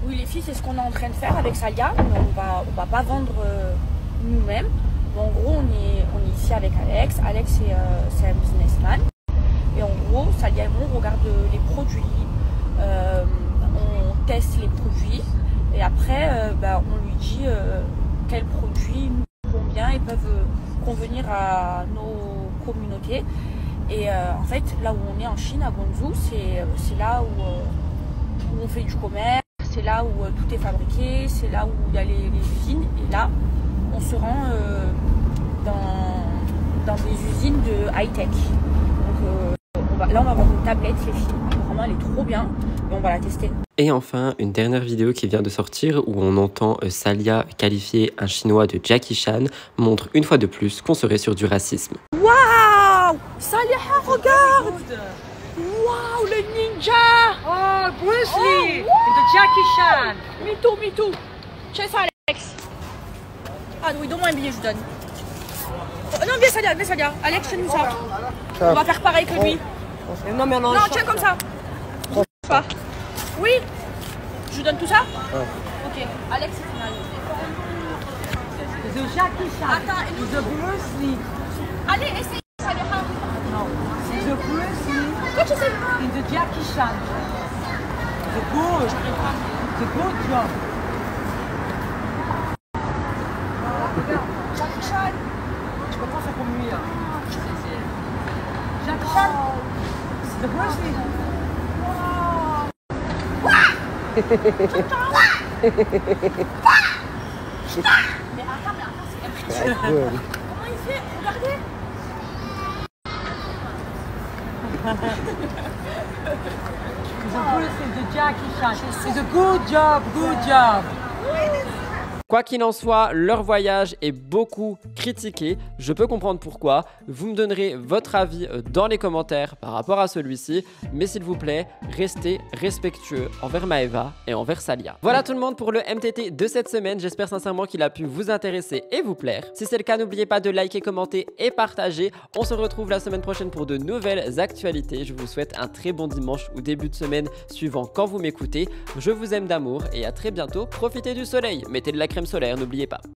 Oui, les filles, c'est ce qu'on est en train de faire avec Salia. Mais on va pas vendre nous-mêmes. Bon, en gros, on est ici avec Alex. Alex, c'est un businessman. Et en gros, Salia et moi, on regarde les produits. On teste les produits. Et après, on lui dit quels produits nous conviennent et peuvent convenir à nos communautés. Et en fait, là où on est en Chine, à Guangzhou, c'est là où on fait du commerce, c'est là où tout est fabriqué, c'est là où il y a les usines. Et là, on se rend dans des usines de high-tech. Donc là, on va avoir une tablette, les filles. Vraiment, elle est trop bien et on va la tester. Et enfin, une dernière vidéo qui vient de sortir où on entend Salia qualifier un chinois de Jackie Chan montre une fois de plus qu'on serait sur du racisme. Waouh! Salia, regarde! Waouh, le ninja! Oh, Bruce Lee! Oh, de Jackie Chan! Me too! Tiens ça, Alex! Ah oui, donne-moi un billet, je donne. Oh, non, viens Salia! Alex, tiens-nous ça! On va faire pareil que lui! Non, mais non, tiens comme ça! Pas. Oui! Je donne tout ça? Ok, Alex, c'est final. C'est de Jackie Chan! Attends, et nous... de Bruce Lee! Allez, essaye, Salia! Non, c'est de Bruce Lee! Toi, tu sais pas? Et de Jackie Chan! C'est good! C'est good job! Jackie Chan! Tu peux pas faire comme lui, là. Jackie Chan! C'est de Bruce Lee! Mais attends, c'est impressionnant! Comment il fait? Regardez! C'est de Jackie Chan. C'est de good job. Quoi qu'il en soit, leur voyage est beaucoup critiqué. Je peux comprendre pourquoi. Vous me donnerez votre avis dans les commentaires par rapport à celui-ci. Mais s'il vous plaît, restez respectueux envers Maëva et envers Salia. Voilà tout le monde pour le MTT de cette semaine. J'espère sincèrement qu'il a pu vous intéresser et vous plaire. Si c'est le cas, n'oubliez pas de liker, commenter et partager. On se retrouve la semaine prochaine pour de nouvelles actualités. Je vous souhaite un très bon dimanche ou début de semaine suivant quand vous m'écoutez. Je vous aime d'amour et à très bientôt. Profitez du soleil. Mettez de la crème solaire, n'oubliez pas.